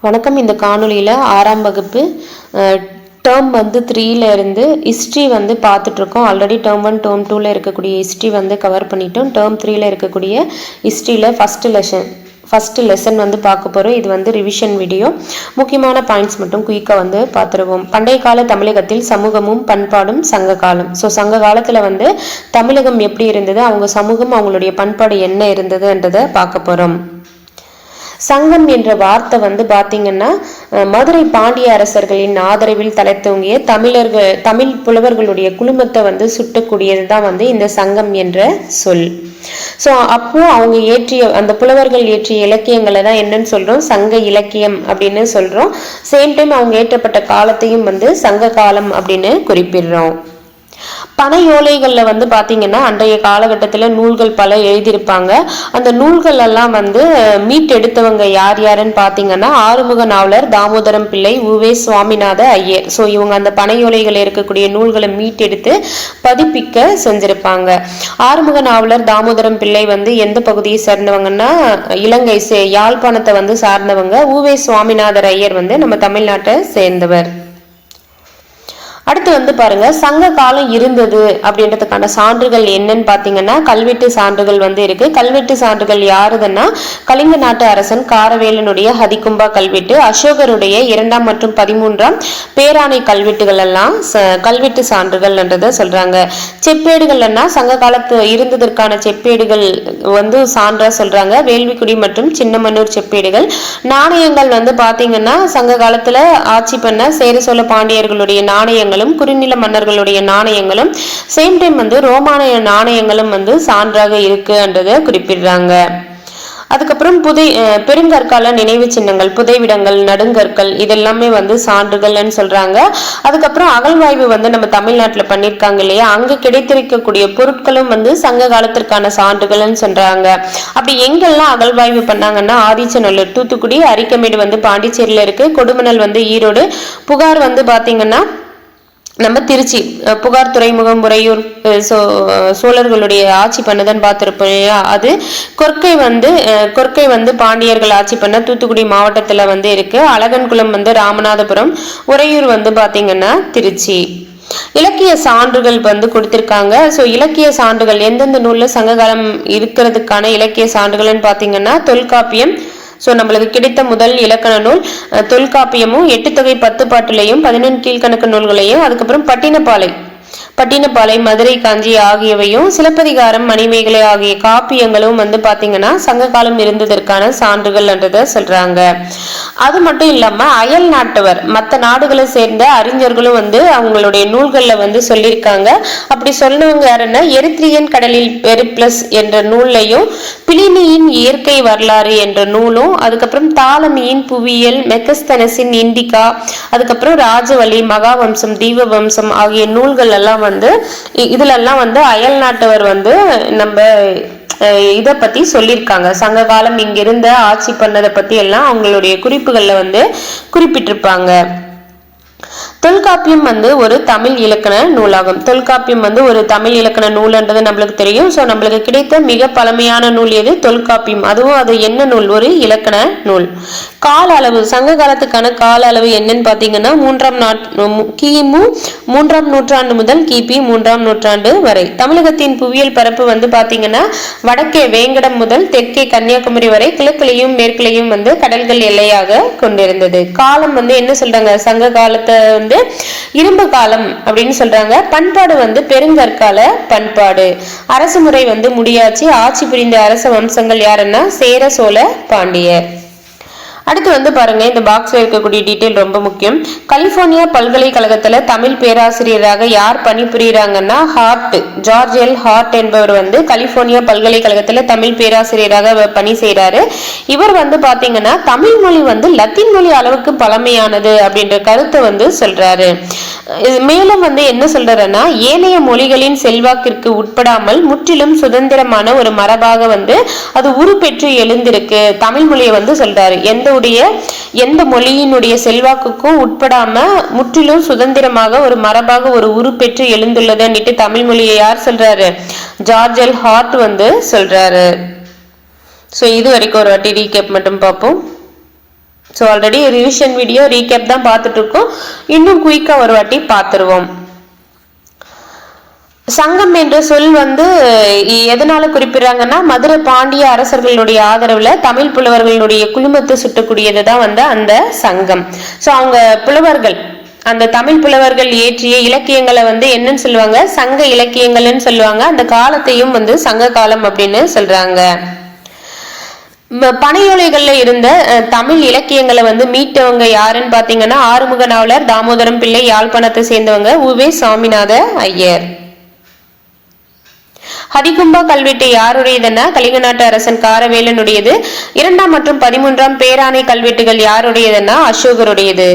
வணக்கம். இந்த காணொலியில் 6ஆம் வகுப்பு டேர்ம் 3ல் இருந்து ஹிஸ்ட்ரி பார்த்துட்ருக்கோம். ஆல்ரெடி டேர்ம் 1 டேர்ம் 2ல் இருக்கக்கூடிய ஹிஸ்ட்ரி கவர் பண்ணிட்டோம். டேர்ம் 3ல் இருக்கக்கூடிய ஹிஸ்ட்ரியில் ஃபஸ்ட்டு லெசன் பார்க்க போகிறோம். இது ரிவிஷன் வீடியோ. முக்கியமான பாயிண்ட்ஸ் மட்டும் குயிக்காக பார்த்துருவோம். பண்டைய கால தமிழகத்தில் சமூகமும் பண்பாடும் சங்க காலம். சங்க காலத்தில் தமிழகம் எப்படி இருந்தது, அவங்க சமூகம் அவங்களுடைய பண்பாடு என்ன இருந்ததுன்றதை பார்க்க போகிறோம். சங்கம் என்ற வார்த்தை பார்த்தீங்கன்னா மதுரை பாண்டிய அரசர்களின் ஆதரவில் தலைத்தோங்கிய தமிழ் புலவர்களுடைய குழுமத்தை சுட்டக்கூடியது தான் இந்த சங்கம் என்ற சொல். ஸோ அப்போ அவங்க அந்த புலவர்கள் இயற்றிய இலக்கியங்களை தான் என்னன்னு சொல்றோம், சங்க இலக்கியம் அப்படின்னு சொல்றோம். சேம் டைம் அவங்க ஏற்றப்பட்ட காலத்தையும் சங்க காலம் அப்படின்னு குறிப்பிடுறோம். பனையோலைகளில் பார்த்தீங்கன்னா அன்றைய காலகட்டத்தில் நூல்கள் பல எழுதியிருப்பாங்க. அந்த நூல்கள் எல்லாம் மீட்டெடுத்தவங்க யார் யாருன்னு பார்த்தீங்கன்னா ஆறுமுக நாவலர், தாமோதரம் பிள்ளை, உவே சுவாமிநாத ஐயர். ஸோ இவங்க அந்த பனையோலைகள் இருக்கக்கூடிய நூல்களை மீட்டெடுத்து பதிப்பிக்க செஞ்சிருப்பாங்க. ஆறுமுக நாவலர், தாமோதரம் பிள்ளை எந்த பகுதியை சேர்ந்தவங்கன்னா இலங்கை யாழ்ப்பாணத்தை சார்ந்தவங்க. உவே சுவாமிநாதர் ஐயர் நம்ம தமிழ்நாட்டை சேர்ந்தவர். அடுத்து பாருங்க, சங்க காலம் இருந்தது அப்படின்றதுக்கான சான்றுகள் என்னன்னு பாத்தீங்கன்னா கல்வெட்டு சான்றுகள் இருக்கு. கல்வெட்டு சான்றுகள் யாருதுன்னா கலிங்க நாட்டு அரசன் காரவேலனுடைய ஹதிகும்பா கல்வெட்டு, அசோகருடைய 2ஆம் மற்றும் 13ஆம் பேராணை கல்வெட்டுகள் எல்லாம் கல்வெட்டு சான்றுகள்ன்றத சொல்றாங்க. செப்பேடுகள்னா சங்க காலத்து இருந்ததற்கான செப்பேடுகள் சான்றா சொல்றாங்க. வேள்விக்குடி மற்றும் சின்னமன்னூர் செப்பேடுகள். நாணயங்கள் பாத்தீங்கன்னா சங்க காலத்துல ஆட்சி பண்ண சேர சோழ பாண்டியர்களுடைய நாணயங்களும் குறுநில மன்னர்களுடைய நாணயங்களும் சேம் டைம் ரோமானிய நாணயங்களும் சான்றாக இருக்குன்றதை குறிப்பிடுறாங்க. அதுக்கப்புறம் பெருங்கற்கால நினைவு சின்னங்கள், புதைவிடங்கள், நடுங்கற்கள் இதெல்லாமே சான்றுகள்னு சொல்றாங்க. அதுக்கப்புறம் அகழ்வாய்வு நம்ம தமிழ்நாட்டில் பண்ணியிருக்காங்க இல்லையா, அங்க கிடைத்திருக்கக்கூடிய பொருட்களும் சங்க காலத்திற்கான சான்றுகள்னு சொல்றாங்க. அப்படி எங்கெல்லாம் அகழ்வாய்வு பண்ணாங்கன்னா ஆதிச்சநல்லூர், தூத்துக்குடி, அரிக்கமேடு பாண்டிச்சேரியில இருக்கு, கொடுமணல் ஈரோடு, புகார் பாத்தீங்கன்னா நம்ம திருச்சி, புகார் துறைமுகம் உறையூர் சோழர்களுடைய ஆட்சி பண்ணதுன்னு பார்த்துருப்போம். அது கொற்கை பாண்டியர்கள் ஆட்சி பண்ண தூத்துக்குடி மாவட்டத்துல இருக்கு. அழகன்குளம் ராமநாதபுரம், உறையூர் பாத்தீங்கன்னா திருச்சி. இலக்கிய சான்றுகள் கொடுத்திருக்காங்க. ஸோ இலக்கிய சான்றுகள் எந்தெந்த நூல்ல சங்ககாலம் இருக்கிறதுக்கான இலக்கிய சான்றுகள்னு பாத்தீங்கன்னா தொல்காப்பியம். ஸோ நம்மளுக்கு கிடைத்த முதல் இலக்கண நூல் தொல்காப்பியமும் 8 தொகை 10 பாட்டுலையும் 11 கீழ்கணக்கு நூல்களையும், அதுக்கப்புறம் பட்டினப்பாலை, மதுரை காஞ்சி ஆகியவையும், சிலப்பதிகாரம், மணிமேகலை ஆகிய காப்பியங்களும் பாத்தீங்கன்னா சங்க காலம் இருந்ததற்கான சான்றுகள்ன்றத சொல்றாங்க. அது மட்டும் இல்லாம அயல் நாட்டவர் மற்ற நாடுகளை சேர்ந்த அறிஞர்களும் அவங்களுடைய நூல்கள்ல சொல்லியிருக்காங்க. அப்படி சொன்னவங்க யாருன்னா எரித்ரியன் கடலில் பெரிப்ளஸ் என்ற நூல்லையும், பிளினியின் இயற்கை வரலாறு என்ற நூலும், அதுக்கப்புறம் தாலமியின் புவியியல், மெக்கஸ்தனஸின் இண்டிகா, அதுக்கப்புறம் ராஜவலி, மகாவம்சம், தீபவம்சம் ஆகிய நூல்கள் எல்லாம் இதுலெல்லாம் அயல் நாட்டவர் நம்ம இதை பத்தி சொல்லியிருக்காங்க. சங்க காலம் இங்கிருந்த ஆட்சி பண்ணதை பத்தி எல்லாம் அவங்களுடைய குறிப்புகள்ல குறிப்பிட்டிருப்பாங்க. தொல்காப்பியம் ஒரு தமிழ் இலக்கண நூலாகும். தொல்காப்பியம் ஒரு தமிழ் இலக்கண நூல்ன்றது நம்மளுக்கு தெரியும். ஸோ நம்மளுக்கு கிடைத்த மிக பழமையான நூல் எது? தொல்காப்பியம். அதுவும் அது என்ன நூல்? ஒரு இலக்கண நூல். கால அளவு, சங்க காலத்துக்கான கால அளவு என்னன்னு பாத்தீங்கன்னா கிமு 3ஆம் நூற்றாண்டு முதல் கிபி 3ஆம் நூற்றாண்டு வரை. தமிழகத்தின் புவியியல் பரப்பு பாத்தீங்கன்னா வடக்கே வேங்கடம் முதல் தெற்கே கன்னியாகுமரி வரை, கிழக்கிலையும் மேற்கிலையும் கடல்கள் எல்லையாக கொண்டிருந்தது. காலம் என்ன சொல்றாங்க? சங்க காலத்தை இரும்பு காலம் அப்படின்னு சொல்றாங்க. பண்பாடு பெருங்கற்கால பண்பாடு. அரசு முறை முடியாச்சு. ஆட்சி புரிந்த அரச வம்சங்கள் யாருன்னா சேர சோழ பாண்டியர். அடுத்து பாருங்க, இந்த பாக்ஸ்ல இருக்கக்கூடிய டீடைல் ரொம்ப முக்கியம். கலிபோர்னியா பல்கலைக்கழகத்துல தமிழ் பேராசிரியராக யார் பணிபுரியுறாங்கன்னா ஜார்ஜ் எல் ஹார்ட் என்பவர் கலிபோர்னியா பல்கலைக்கழகத்துல தமிழ் பேராசிரியராக பணி செய்யறாரு. இவர் பாத்தீங்கன்னா தமிழ் மொழி லத்தீன் மொழி அளவுக்கு பழமையானது அப்படின்ற கருத்தை சொல்றாரு. மேலும் என்ன சொல்றாருன்னா ஏனைய மொழிகளின் செல்வாக்கிற்கு உட்படாமல் முற்றிலும் சுதந்திரமான ஒரு மரபாக அது உருப்பெற்று எழுந்திருக்கு தமிழ் மொழியை சொல்றாரு. எந்த மொழியினுடைய செல்வாக்குக்கும் உட்படாம முற்றிலும் சுதந்திரமாக ஒரு மரபாக ஒரு உருப்பெற்று எழுந்துள்ளதுன்னுட்டு தமிழ் மொழியை யார் சொல்றாரு? ஜார்ஜ் எல் ஹார்ட் சொல்றாரு. ஸோ இது வரைக்கும் ஒரு வாட்டி ரீகேப் மட்டும் பார்ப்போம். So already revision video recap தான் பார்த்துட்டு இருக்கோம். இன்னும் குயிக்கா ஒரு வாட்டி பார்த்துருவோம். சங்கம் என்ற சொல் வந்து எதனால குறிப்பிடுறாங்கன்னா, மதுரை பாண்டிய அரசர்களுடைய ஆதரவுல தமிழ் புலவர்களுடைய குழுமத்தை சுட்டக்கூடியது தான் வந்து அந்த சங்கம். ஸோ அவங்க புலவர்கள், அந்த தமிழ் புலவர்கள் இயற்றிய இலக்கியங்களை வந்து என்னன்னு சொல்லுவாங்க, சங்க இலக்கியங்கள்னு சொல்லுவாங்க. அந்த காலத்தையும் வந்து சங்க காலம் அப்படின்னு சொல்றாங்க. பனையோலைகள்ல இருந்த தமிழ் இலக்கியங்களை வந்து மீட்டவங்க யாருன்னு பாத்தீங்கன்னா, ஆறுமுக நாவலர், தாமோதரம் பிள்ளை, யாழ்ப்பாணத்தை சேர்ந்தவங்க உவே சாமிநாத ஐயர். ஹதிகும்பா கல்வெட்டு யாருடையதுன்னா கலிங்க நாட்டு அரசன் காரவேலனுடையது. 2ஆம் மற்றும் 13ஆம் பேராணை கல்வெட்டுகள் யாருடையதுன்னா அசோகருடையது.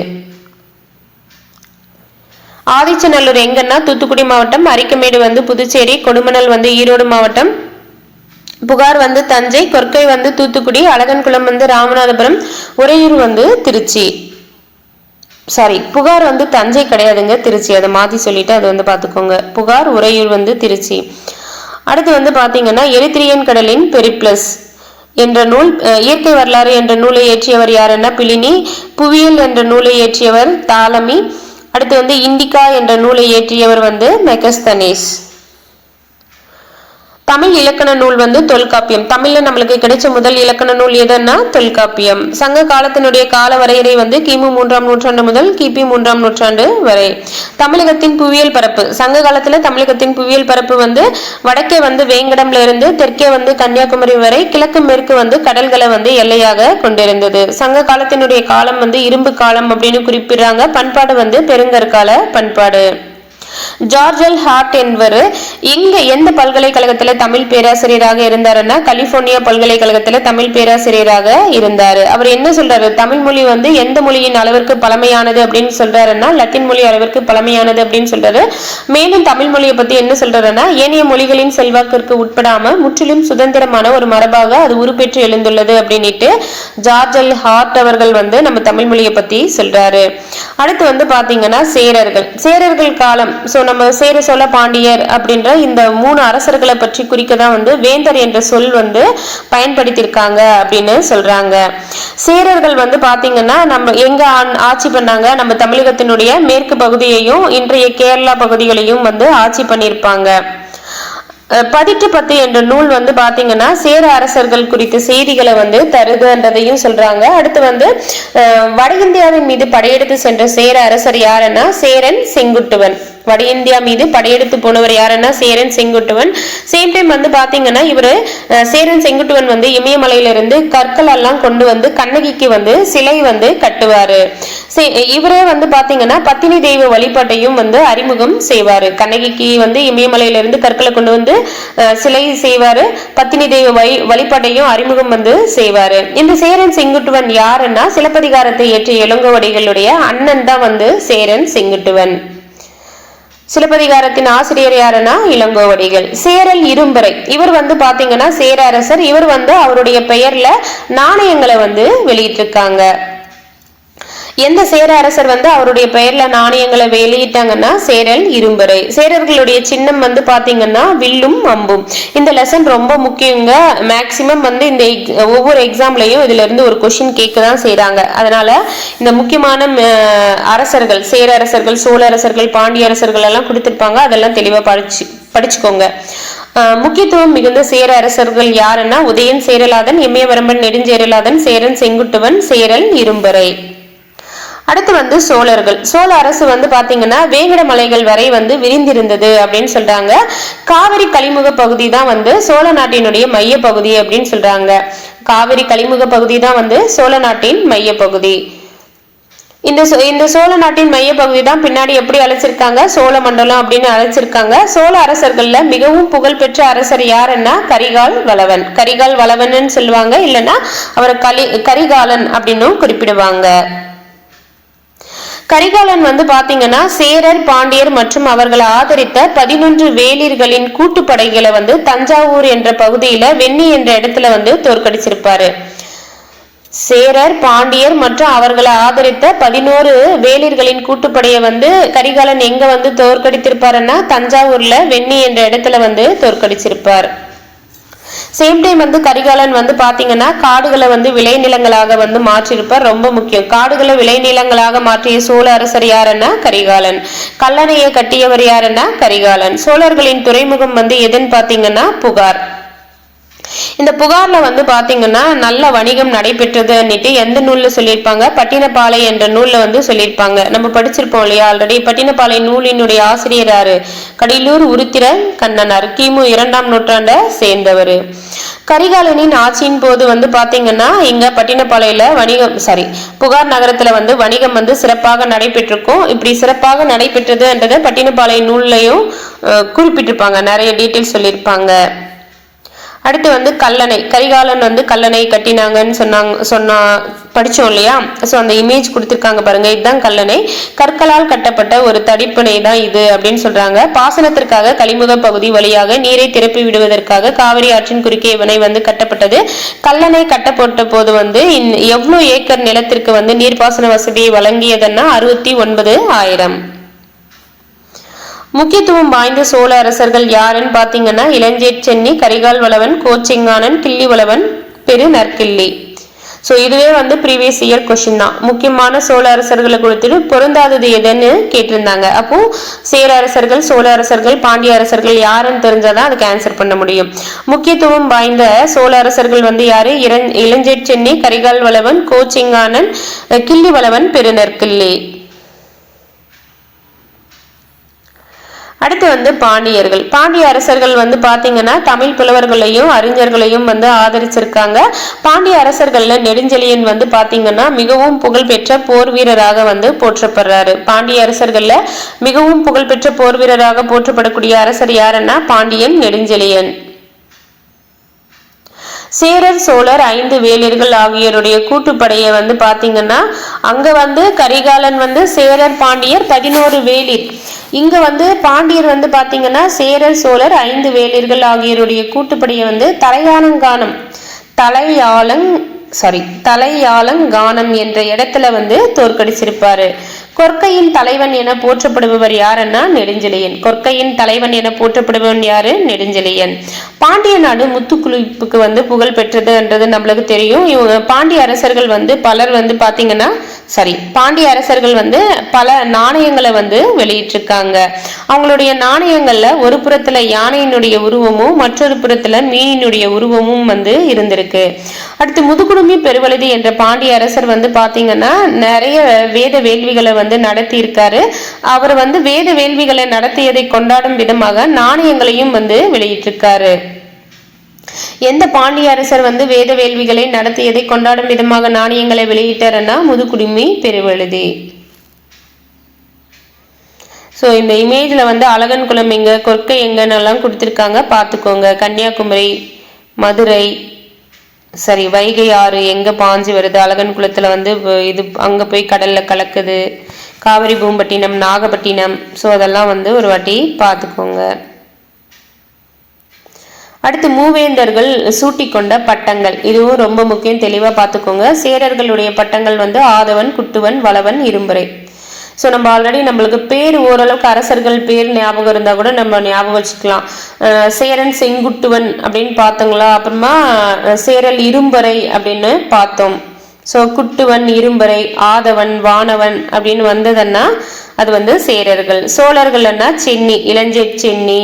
ஆதிச்சநல்லூர் எங்கன்னா தூத்துக்குடி மாவட்டம், அரிக்கமேடு வந்து புதுச்சேரி, கொடுமணல் வந்து ஈரோடு மாவட்டம், புகார் வந்து தஞ்சை, கொற்கை வந்து தூத்துக்குடி, அழகன்குளம் வந்து ராமநாதபுரம், உறையூர் வந்து திருச்சி. சாரி, புகார் வந்து தஞ்சை கிடையாதுங்க, திருச்சி. அதை மாத்தி சொல்லிட்டு அது வந்து பாத்துக்கோங்க. புகார், உறையூர் வந்து திருச்சி. அடுத்து வந்து பாத்தீங்கன்னா எரித்திரியன் கடலின் பெரிப்ளஸ் என்ற நூல், இயற்கை வரலாறு என்ற நூலை இயற்றியவர் யாருன்னா பிளினி. புவியியல் என்ற நூலை இயற்றியவர் தாலமி. அடுத்து வந்து இண்டிகா என்ற நூலை இயற்றியவர் வந்து மெகஸ்தனேஸ். தமிழ் இலக்கண நூல் வந்து தொல்காப்பியம். தமிழ்ல நம்மளுக்கு கிடைச்ச முதல் இலக்கண நூல் எதுன்னா தொல்காப்பியம். சங்க காலத்தினுடைய கால வரையறை வந்து கிமு 3ஆம் நூற்றாண்டு முதல் கிபி 3ஆம் நூற்றாண்டு வரை. தமிழகத்தின் புவியியல் பரப்பு, சங்க காலத்துல தமிழகத்தின் புவியியல் பரப்பு வந்து வடக்கே வந்து வேங்கடம்ல இருந்து தெற்கே வந்து கன்னியாகுமரி வரை, கிழக்கு மேற்கு வந்து கடல்களை வந்து எல்லையாக கொண்டிருந்தது. சங்க காலத்தினுடைய காலம் வந்து இரும்பு காலம் அப்படின்னு குறிப்பிடுறாங்க. பண்பாடு வந்து பெருங்கற்கால பண்பாடு. ஜார்ஜ் எல் ஹார்ட் என்பவர் எந்த பல்கலைக்கழகத்துல தமிழ் பேராசிரியராக இருந்தாருன்னா கலிபோர்னியா பல்கலைக்கழகத்துல தமிழ் பேராசிரியராக இருந்தாரு. அவர் என்ன சொல்றாரு, தமிழ் மொழி வந்து எந்த மொழியின் அளவிற்கு பழமையானது அப்படின்னு சொல்றாருன்னா லத்தீன் மொழி அளவிற்கு பழமையானது அப்படின்னு சொல்றாரு. மேலும் தமிழ் மொழியை பத்தி என்ன சொல்றாருன்னா, ஏனைய மொழிகளின் செல்வாக்கிற்கு உட்படாம முற்றிலும் சுதந்திரமான ஒரு மரபாக அது உருப்பெற்று எழுந்துள்ளது அப்படின்ட்டு ஜார்ஜ் எல் ஹார்ட் அவர்கள் வந்து நம்ம தமிழ் மொழியை பத்தி சொல்றாரு. அடுத்து வந்து பாத்தீங்கன்னா சேரர்கள் காலம். சோ நம்ம சேர சோழ பாண்டியர் அப்படின்ற இந்த 3 அரசர்களை பற்றி குறிக்க தான் வந்து வேந்தர் என்ற சொல் வந்து பயன்படுத்தியிருக்காங்க அப்படின்னு சொல்றாங்க. சேரர்கள் வந்து பாத்தீங்கன்னா நம்ம எங்க ஆட்சி பண்ணாங்க, நம்ம தமிழகத்தினுடைய மேற்கு பகுதியையும் இன்றைய கேரளா பகுதிகளையும் வந்து ஆட்சி பண்ணியிருப்பாங்க. 18 என்ற நூல் வந்து பாத்தீங்கன்னா சேர அரசர்கள் குறித்த செய்திகளை வந்து தருதுன்றதையும் சொல்றாங்க. அடுத்து வந்து வட இந்தியாவின் மீது படையெடுத்து சென்ற சேர அரசர் யாருன்னா சேரன் செங்குட்டுவன். வட இந்தியா மீது படையெடுத்து போனவர் யாருன்னா சேரன் செங்குட்டுவன். சேம் டைம் வந்து பாத்தீங்கன்னா இவரு சேரன் செங்குட்டுவன் வந்து இமயமலையிலிருந்து கற்கள் எல்லாம் கொண்டு வந்து கண்ணகிக்கு வந்து சிலை வந்து கட்டுவாரு. இவரே வந்து பாத்தீங்கன்னா பத்தினி தெய்வ வழிபாட்டையும் வந்து அறிமுகம் செய்வாரு. கண்ணகிக்கு வந்து இமயமலையிலிருந்து கற்களை கொண்டு வந்து சிலை செய்வாரு, பத்தினி தெய்வ வழிபாட்டையும் அறிமுகம் வந்து செய்வாரு. இந்த சேரன் செங்குட்டுவன் யாருன்னா சிலப்பதிகாரத்தை இயற்றிய இளங்கோவடிகளுடைய அண்ணன் தான் வந்து சேரன் செங்குட்டுவன். சிலப்பதிகாரத்தின் ஆசிரியர் யாருன்னா இளங்கோவடிகள். சேரல் இரும்பறை, இவர் வந்து பாத்தீங்கன்னா சேர அரசர். இவர் வந்து அவருடைய பெயர்ல நாணயங்களை வந்து வெளியிட்டிருக்காங்க. எந்த சேர அரசர் வந்து அவருடைய பெயர்ல நாணயங்களை வெளியிட்டாங்கன்னா சேரல் இரும்பறை. சேரர்களுடைய சின்னம் வந்து பாத்தீங்கன்னா வில்லும் அம்பும். இந்த லெசன் ரொம்ப முக்கியங்க. மேக்சிமம் வந்து இந்த ஒவ்வொரு எக்ஸாம்லயும் இதுல இருந்து ஒரு கொஸ்டின் கேட்க தான் செய்யறாங்க. அதனால இந்த முக்கியமான அரசர்கள், சேர அரசர்கள், சோழ அரசர்கள், பாண்டிய அரசர்கள் எல்லாம் கொடுத்திருப்பாங்க. அதெல்லாம் தெளிவா படிச்சுக்கோங்க. முக்கியத்துவம் மிகுந்த சேர அரசர்கள் யாருன்னா உதயன் சேரலாதன், இமயவரம்பன் நெடுஞ்சேரலாதன், சேரன் செங்குட்டுவன், சேரல் இரும்பறை. அடுத்து வந்து சோழர்கள். சோழ அரசு வந்து பாத்தீங்கன்னா வேங்கட மலைகள் வரை வந்து விரிந்திருந்தது அப்படின்னு சொல்றாங்க. காவிரி கலிமுக பகுதி தான் வந்து சோழ நாட்டினுடைய மைய பகுதி அப்படின்னு சொல்றாங்க. காவிரி கலிமுக பகுதி தான் வந்து சோழ நாட்டின் மைய பகுதி. இந்த சோழ நாட்டின் மைய பகுதி தான் பின்னாடி எப்படி அழைச்சிருக்காங்க, சோழ மண்டலம் அப்படின்னு அழைச்சிருக்காங்க. சோழ அரசர்கள்ல மிகவும் புகழ்பெற்ற அரசர் யாருன்னா கரிகால் வளவன். கரிகால் வளவன் சொல்லுவாங்க, இல்லைன்னா அவரை கரிகாலன் அப்படின்னும் குறிப்பிடுவாங்க. கரிகாலன் வந்து பாத்தீங்கன்னா சேரர், பாண்டியர் மற்றும் அவர்களை ஆதரித்த 11 வேளிர்களின் கூட்டுப்படைகளை வந்து தஞ்சாவூர் என்ற பகுதியில வெண்ணி என்ற இடத்துல வந்து தோற்கடிச்சிருப்பாரு. சேரர், பாண்டியர் மற்றும் அவர்களை ஆதரித்த 11 வேளிர்களின் கூட்டுப்படையை வந்து கரிகாலன் எங்க வந்து தோற்கடித்திருப்பாருன்னா தஞ்சாவூர்ல வெண்ணி என்ற இடத்துல வந்து தோற்கடிச்சிருப்பார். சேம் டைம் வந்து கரிகாலன் வந்து பாத்தீங்கன்னா காடுகளை வந்து விளைநிலங்களாக வந்து மாற்றிருப்பார். ரொம்ப முக்கியம், காடுகளை விளைநிலங்களாக மாற்றிய சோழ அரசர் யாருன்னா கரிகாலன். கல்லணையை கட்டியவர் யாருன்னா கரிகாலன். சோழர்களின் துறைமுகம் வந்து எதுன்னு பாத்தீங்கன்னா புகார். இந்த புகார்ல வந்து பாத்தீங்கன்னா நல்ல வணிகம் நடைபெற்றதுன்னுட்டு எந்த நூல்ல சொல்லியிருப்பாங்க, பட்டினப்பாலை என்ற நூல்ல வந்து சொல்லியிருப்பாங்க. நம்ம படிச்சிருப்போம் இல்லையா ஆல்ரெடி. பட்டினப்பாலை நூலினுடைய ஆசிரியர் யாரு, கடலூர் உருத்திர கண்ணனார், கிமு 2ஆம் நூற்றாண்டை சேர்ந்தவர். கரிகாலனின் ஆட்சியின் போது வந்து பாத்தீங்கன்னா இங்க பட்டினப்பாலையில வணிகம் புகார் நகரத்துல வந்து வணிகம் வந்து சிறப்பாக நடைபெற்றிருக்கும். இப்படி சிறப்பாக நடைபெற்றதுன்றதை பட்டினப்பாலை நூல்லையும் குறிப்பிட்டிருப்பாங்க, நிறைய டீட்டெயில்ஸ் சொல்லியிருப்பாங்க. அடுத்து வந்து கல்லணை, கரிகாலன் வந்து கல்லணை கட்டினாங்கன்னு படிச்சோம் இல்லையா. ஸோ அந்த இமேஜ் கொடுத்துருக்காங்க பாருங்க, இதுதான் கல்லணை. கற்களால் கட்டப்பட்ட ஒரு தடிப்பணை தான் இது அப்படின்னு சொல்றாங்க. பாசனத்திற்காக கலிமுக பகுதி வழியாக நீரை திறப்பி விடுவதற்காக காவிரி ஆற்றின் குறுக்கே இவனை வந்து கட்டப்பட்டது. கல்லணை கட்டப்பட்ட போது வந்து எவ்வளவு ஏக்கர் நிலத்திற்கு வந்து நீர்ப்பாசன வசதியை வழங்கியதுன்னா 69,000. முக்கியத்துவம் வாய்ந்த சோழ அரசர்கள் யாருன்னு பாத்தீங்கன்னா இளஞ்சேட் சென்னி, கரிகால் வளவன், கோச்செங்கானன், கிள்ளி வளவன், பெரு நற்கிள்ளி. ஸோ இதுவே வந்து ப்ரீவியஸ் இயர் கொஸ்டின் தான். முக்கியமான சோழ அரசர்களை கொடுத்துட்டு பொருந்தாதது எதுன்னு கேட்டிருந்தாங்க. அப்போ சேர அரசர்கள், சோழ அரசர்கள், பாண்டிய அரசர்கள் யாருன்னு தெரிஞ்சாதான் அதுக்கு ஆன்சர் பண்ண முடியும். முக்கியத்துவம் வாய்ந்த சோழ அரசர்கள் வந்து யாரு, இளஞ்சேட் சென்னி, கரிகால் வளவன், கோச்செங்கானன், கிள்ளி வளவன், பெரு நற்கிள்ளி. அடுத்து வந்து பாண்டியர்கள். பாண்டிய அரசர்கள் வந்து பாத்தீங்கன்னா தமிழ் புலவர்களையும் அறிஞர்களையும் வந்து ஆதரிச்சிருக்காங்க. பாண்டிய அரசர்கள்ல நெடுஞ்செழியன் வந்து பாத்தீங்கன்னா மிகவும் புகழ்பெற்ற போர் வீரராக வந்து போற்றப்படுறாரு. பாண்டிய அரசர்கள்ல மிகவும் புகழ்பெற்ற போர் வீரராக போற்றப்படக்கூடிய அரசர் யாருன்னா பாண்டியன் நெடுஞ்செழியன். சேரர், சோழர், 5 வேளிர்கள் ஆகியோருடைய கூட்டுப்படையை வந்து பாத்தீங்கன்னா அங்க வந்து கரிகாலன் வந்து சேரர், பாண்டியர் 11 வேளிர். இங்க வந்து பாண்டியர் வந்து பாத்தீங்கன்னா சேரர், சோழர், 5 வேளிர்கள் ஆகியோருடைய கூட்டுப்படையை வந்து தலையாலங்கானம் என்ற இடத்துல வந்து தோற்கடிச்சிருப்பாரு. கொற்கையின் தலைவன் என போற்றப்படுபவர் யாருன்னா நெடுஞ்செழியன். கொற்கையின் தலைவன் என போற்றப்படுபவன் யாரு, நெடுஞ்செழியன். பாண்டிய நாடு முத்துக்குளிப்புக்கு வந்து புகழ் பெற்றதுன்றது நம்மளுக்கு தெரியும். இவங்க பாண்டிய அரசர்கள் வந்து பலர் வந்து பாத்தீங்கன்னா பாண்டிய அரசர்கள் வந்து பல நாணயங்களை வந்து வெளியிட்டிருக்காங்க. அவங்களுடைய நாணயங்கள்ல ஒரு புறத்துல யானையினுடைய உருவமும் மற்றொரு புறத்துல மீனினுடைய உருவமும் வந்து இருந்திருக்கு. அடுத்து முதுகுடுமி பெருவழுதி என்ற பாண்டிய அரசர் வந்து பாத்தீங்கன்னா நிறைய வேத வேள்விகளை வந்து நடத்தி இருக்காரு. அவர் வந்து வேத வேள்விகளை நடத்தியதை கொண்டாடும் விதமாக நாணயங்களையும் வந்து வெளியிட்டிருக்காரு. எந்த பாண்டிய அரசர் வந்து வேத வேள்விகளை நடத்தியதை கொண்டாடும் விதமாக நாணயங்களை வெளியிட்டாருன்னா முதுகுடுமி பெருவழுதி. ஸோ இந்த இமேஜ்ல வந்து அழகன் குளம் எங்க, கொற்கை எங்கன்னு எல்லாம் கொடுத்துருக்காங்க, பார்த்துக்கோங்க. கன்னியாகுமரி, மதுரை, வைகை ஆறு எங்க பாஞ்சு வருது, அழகன் குளத்துல வந்து இது அங்க போய் கடல்ல கலக்குது, காவிரி பூம்பட்டினம், நாகப்பட்டினம். ஸோ அதெல்லாம் வந்து ஒரு வாட்டி பார்த்துக்கோங்க. அடுத்து மூவேந்தர்கள் சூட்டிக்கொண்ட பட்டங்கள், இதுவும் ரொம்ப முக்கியம், தெளிவா பார்த்துக்கோங்க. சேரர்களுடைய பட்டங்கள் வந்து ஆதவன், குட்டுவன், வளவன், இரும்புரை. ஸோ நம்ம ஆல்ரெடி நம்மளுக்கு பேர் ஓரளவுக்கு அரசர்கள் பேர் ஞாபகம் இருந்தா கூட நம்ம ஞாபகம் வச்சுக்கலாம். சேரன் செங்குட்டுவன் அப்படின்னு பார்த்தோங்களா. அப்புறமா சேரல் இரும்பறை அப்படின்னு பார்த்தோம். ஸோ குட்டுவன், இரும்பறை, ஆதவன், வானவன் அப்படின்னு வந்ததுன்னா அது வந்து சேரர்கள். சோழர்கள்னா சென்னி, இளஞ்சேட் சென்னி,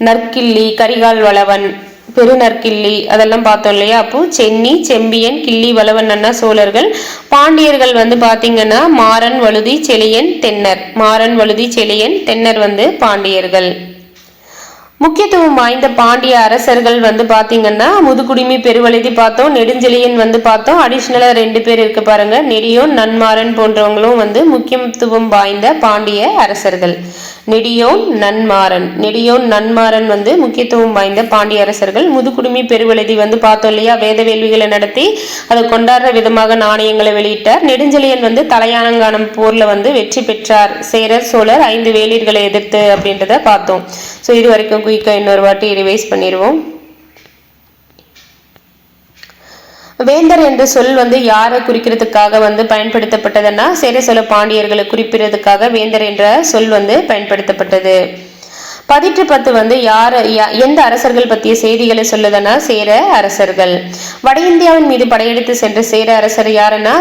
நற்கிள்ளி, கரிகால் வளவன், பெருநற்கிள்ளி அதெல்லாம் பார்த்தோம் இல்லையா. அப்போ சென்னி, செம்பியன், கிள்ளி, வளவன் அண்ணா சோழர்கள். பாண்டியர்கள் வந்து பாத்தீங்கன்னா மாறன், வழுதி, செழியன், தென்னர். மாறன், வழுதி, செழியன், தென்னர் வந்து பாண்டியர்கள். முக்கியத்துவம் வாய்ந்த பாண்டிய அரசர்கள் வந்து பாத்தீங்கன்னா முதுகுடுமி பெருவழுதி பார்த்தோம், நெடுஞ்செழியன் வந்து பார்த்தோம். அடிஷ்னலா 2 பேர் இருக்கு பாருங்க, நெடியோன், நன்மாறன் போன்றவங்களும் வந்து முக்கியத்துவம் வாய்ந்த பாண்டிய அரசர்கள். நெடியோன், நன்மாறன் வந்து முக்கியத்துவம் வாய்ந்த பாண்டிய அரசர்கள். முதுகுடுமி பெருவழுதி வந்து பார்த்தோம் இல்லையா, வேத வேள்விகளை நடத்தி அதை கொண்டாடுற விதமாக நாணயங்களை வெளியிட்டார். நெடுஞ்செழியன் வந்து தலையாலங்கானம் போர்ல வந்து வெற்றி பெற்றார், சேரர், சோழர், 5 வேளிர்களை எதிர்த்து அப்படின்றத பார்த்தோம். ஸோ இது வரைக்கும் குயிக்கா இன்னொரு வாட்டி ரிவைஸ் பண்ணிடுவோம். வேந்தர் என்ற சொல் வந்து யாரை குறிக்கிறதுக்காக வந்து பயன்படுத்தப்பட்டதுன்னா சேர சோழ பாண்டியர்களை குறிப்பிடுறதுக்காக வேந்தர் என்ற சொல் வந்து பயன்படுத்தப்பட்டது. பதிற்று 10 வந்து எந்த அரசர்கள் பற்றிய செய்திகளை சொல்லுதுன்னா சேர அரசர்கள். வட இந்தியாவின் மீது படையெடுத்து சென்ற சேர அரசர் யாருன்னா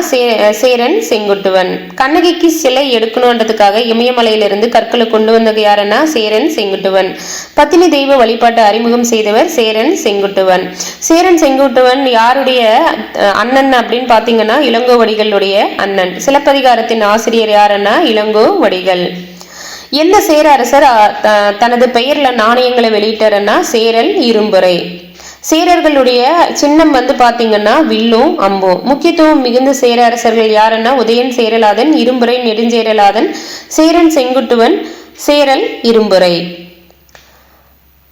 சேரன் செங்குட்டுவன். கண்ணகிக்கு சிலை எடுக்கணுன்றதுக்காக இமயமலையிலிருந்து கற்களை கொண்டு வந்தது யாருன்னா சேரன் செங்குட்டுவன். பத்தினி தெய்வ வழிபாட்டை அறிமுகம் செய்தவர் சேரன் செங்குட்டுவன். சேரன் செங்குட்டுவன் யாருடைய அண்ணன் அப்படின்னு பாத்தீங்கன்னா இளங்கோவடிகளுடைய அண்ணன். சிலப்பதிகாரத்தின் ஆசிரியர் யாருன்னா இளங்கோவடிகள். எந்த சேர அரசர் தனது பெயர்ல நாணயங்களை வெளியிட்டாருன்னா சேரல் இரும்புரை. சேரர்களுடைய சின்னம் வந்து பாத்தீங்கன்னா வில்லும் அம்பும். முக்கியத்துவம் மிகுந்த சேர அரசர்கள் யாருன்னா உதயன் சேரலாதன், இரும்புரை நெடுஞ்சேரலாதன், சேரன் செங்குட்டுவன், சேரல் இரும்புரை.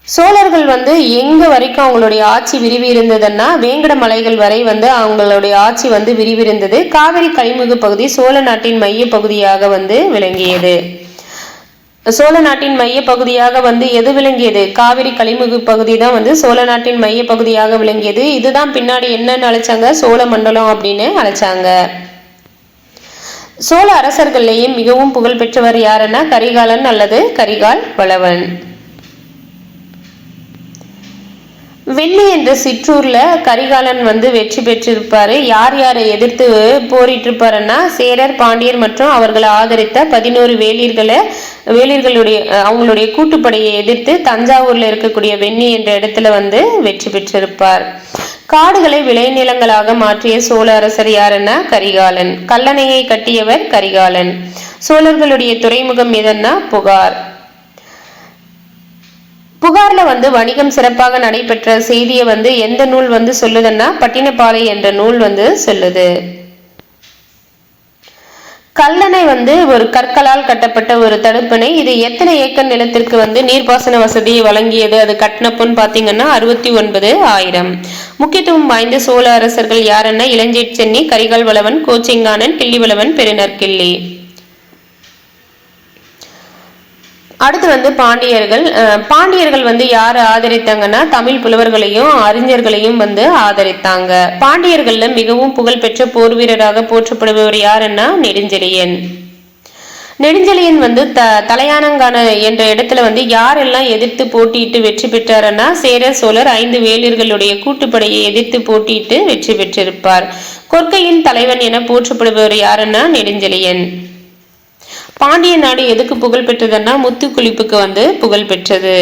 சோழர்கள் வந்து எங்க வரைக்கும் அவங்களுடைய ஆட்சி விரிவு இருந்ததுன்னா வேங்கட மலைகள் வரை வந்து அவங்களுடைய ஆட்சி வந்து விரிவிருந்தது. காவிரி கழிமுக பகுதி சோழ நாட்டின் மைய பகுதியாக வந்து விளங்கியது. சோழ நாட்டின் மைய பகுதியாக வந்து எது விளங்கியது? காவிரி கழிமுக பகுதி தான் வந்து சோழ நாட்டின் மைய பகுதியாக விளங்கியது. இதுதான் பின்னாடி என்னன்னு அழைச்சாங்க? சோழ மண்டலம் அப்படின்னு அழைச்சாங்க. சோழ அரசர்களையும் மிகவும் புகழ் பெற்றவர் யாருன்னா கரிகாலன் அல்லது கரிகால் வளவன். வெள்ளி என்ற சிற்றூர்ல கரிகாலன் வந்து வெற்றி பெற்றிருப்பாரு. யார் யாரை எதிர்த்து போரிட்டு இருப்பாருன்னா சேரர், பாண்டியர் மற்றும் அவர்களை ஆதரித்த 11 வேளிர்களுடைய அவங்களுடைய கூட்டுப்படையை எதிர்த்து தஞ்சாவூர்ல இருக்கக்கூடிய வெண்ணி என்ற இடத்துல வந்து வெற்றி பெற்றிருப்பார். காடுகளை விளைநிலங்களாக மாற்றிய சோழ அரசர் யாருன்னா கரிகாலன். கல்லணையை கட்டியவர் கரிகாலன். சோழர்களுடைய துறைமுகம் எதுன்னா புகார். புகார்ல வந்து வணிகம் சிறப்பாக நடைபெற்ற செய்தியை வந்து எந்த நூல் வந்து சொல்லுதுன்னா பட்டினப்பாலை என்ற நூல் வந்து சொல்லுது. கல்லணை வந்து ஒரு கற்களால் கட்டப்பட்ட ஒரு தடுப்பணை. இது எத்தனை ஏக்கர் நிலத்திற்கு வந்து நீர்ப்பாசன வசதியை வழங்கியது? அது கட்டினப்புன்னு பாத்தீங்கன்னா 69,000. முக்கியத்துவம் வாய்ந்த சோழ அரசர்கள் யாருன்னா இளஞ்சேட் சென்னி, கரிகால் வளவன், கோச்செங்கானன், கிள்ளிவளவன், பெருநற்கிள்ளி. அடுத்து வந்து பாண்டியர்கள் வந்து யாரை ஆதரித்தாங்கன்னா தமிழ் புலவர்களையும் அறிஞர்களையும் வந்து ஆதரித்தாங்க. பாண்டியர்கள்ல மிகவும் புகழ்பெற்ற போர் வீரராக போற்றப்படுபவர் யாருன்னா நெடுஞ்செழியன். நெடுஞ்செழியன் வந்து தலையானங்கான என்ற இடத்துல வந்து யாரெல்லாம் எதிர்த்து போட்டியிட்டு வெற்றி பெற்றாருன்னா சேரர் சோழர் 5 வேளிர்களுடைய கூட்டுப்படையை எதிர்த்து போட்டியிட்டு வெற்றி பெற்றிருப்பார். கொற்கையின் தலைவன் என போற்றப்படுபவர் யாருன்னா நெடுஞ்செழியன். பாண்டிய நாடு எதுக்கு புகழ் பெற்றதுன்னா முத்து குளிப்புக்கு வந்து புகழ் பெற்றது.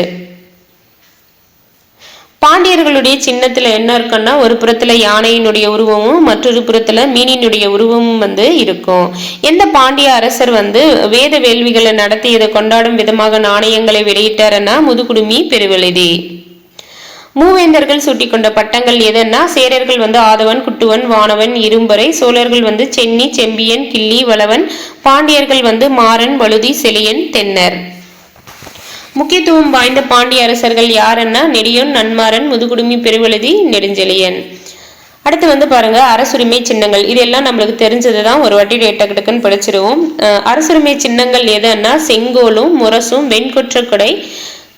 பாண்டியர்களுடைய சின்னத்துல என்ன இருக்குன்னா ஒரு புறத்துல யானையினுடைய உருவமும் மற்றொரு புறத்துல மீனினுடைய உருவமும் வந்து இருக்கும். எந்த பாண்டிய அரசர் வந்து வேத வேள்விகளை நடத்தியதை கொண்டாடும் விதமாக நாணயங்களை வெளியிட்டாருன்னா முதுகுடுமி பெருவெழுதி. மூவேந்தர்கள் சூட்டி கொண்ட பட்டங்கள் எதுன்னா சேரர்கள் வந்து ஆதவன், குட்டுவன், வானவன், இரும்பரை. சோழர்கள் வந்து சென்னி, செம்பியன், கிள்ளி, வளவன். பாண்டியர்கள் வந்து மாறன், வழுதி, செழியன், தென்னர். முக்கியத்துவம் வாய்ந்த பாண்டிய அரசர்கள் யாருன்னா நெடியோன், நன்மாறன், முதுகுடுமி பெருவெழுதி, நெடுஞ்செழியன். அடுத்து வந்து பாருங்க அரசுரிமை சின்னங்கள். இதெல்லாம் நம்மளுக்கு தெரிஞ்சதுதான், ஒரு வாட்டி டக்குன்னு படிச்சிருவோம். அரசுரிமை சின்னங்கள் எதுன்னா செங்கோலும் முரசும் வெண்கொற்ற கொடை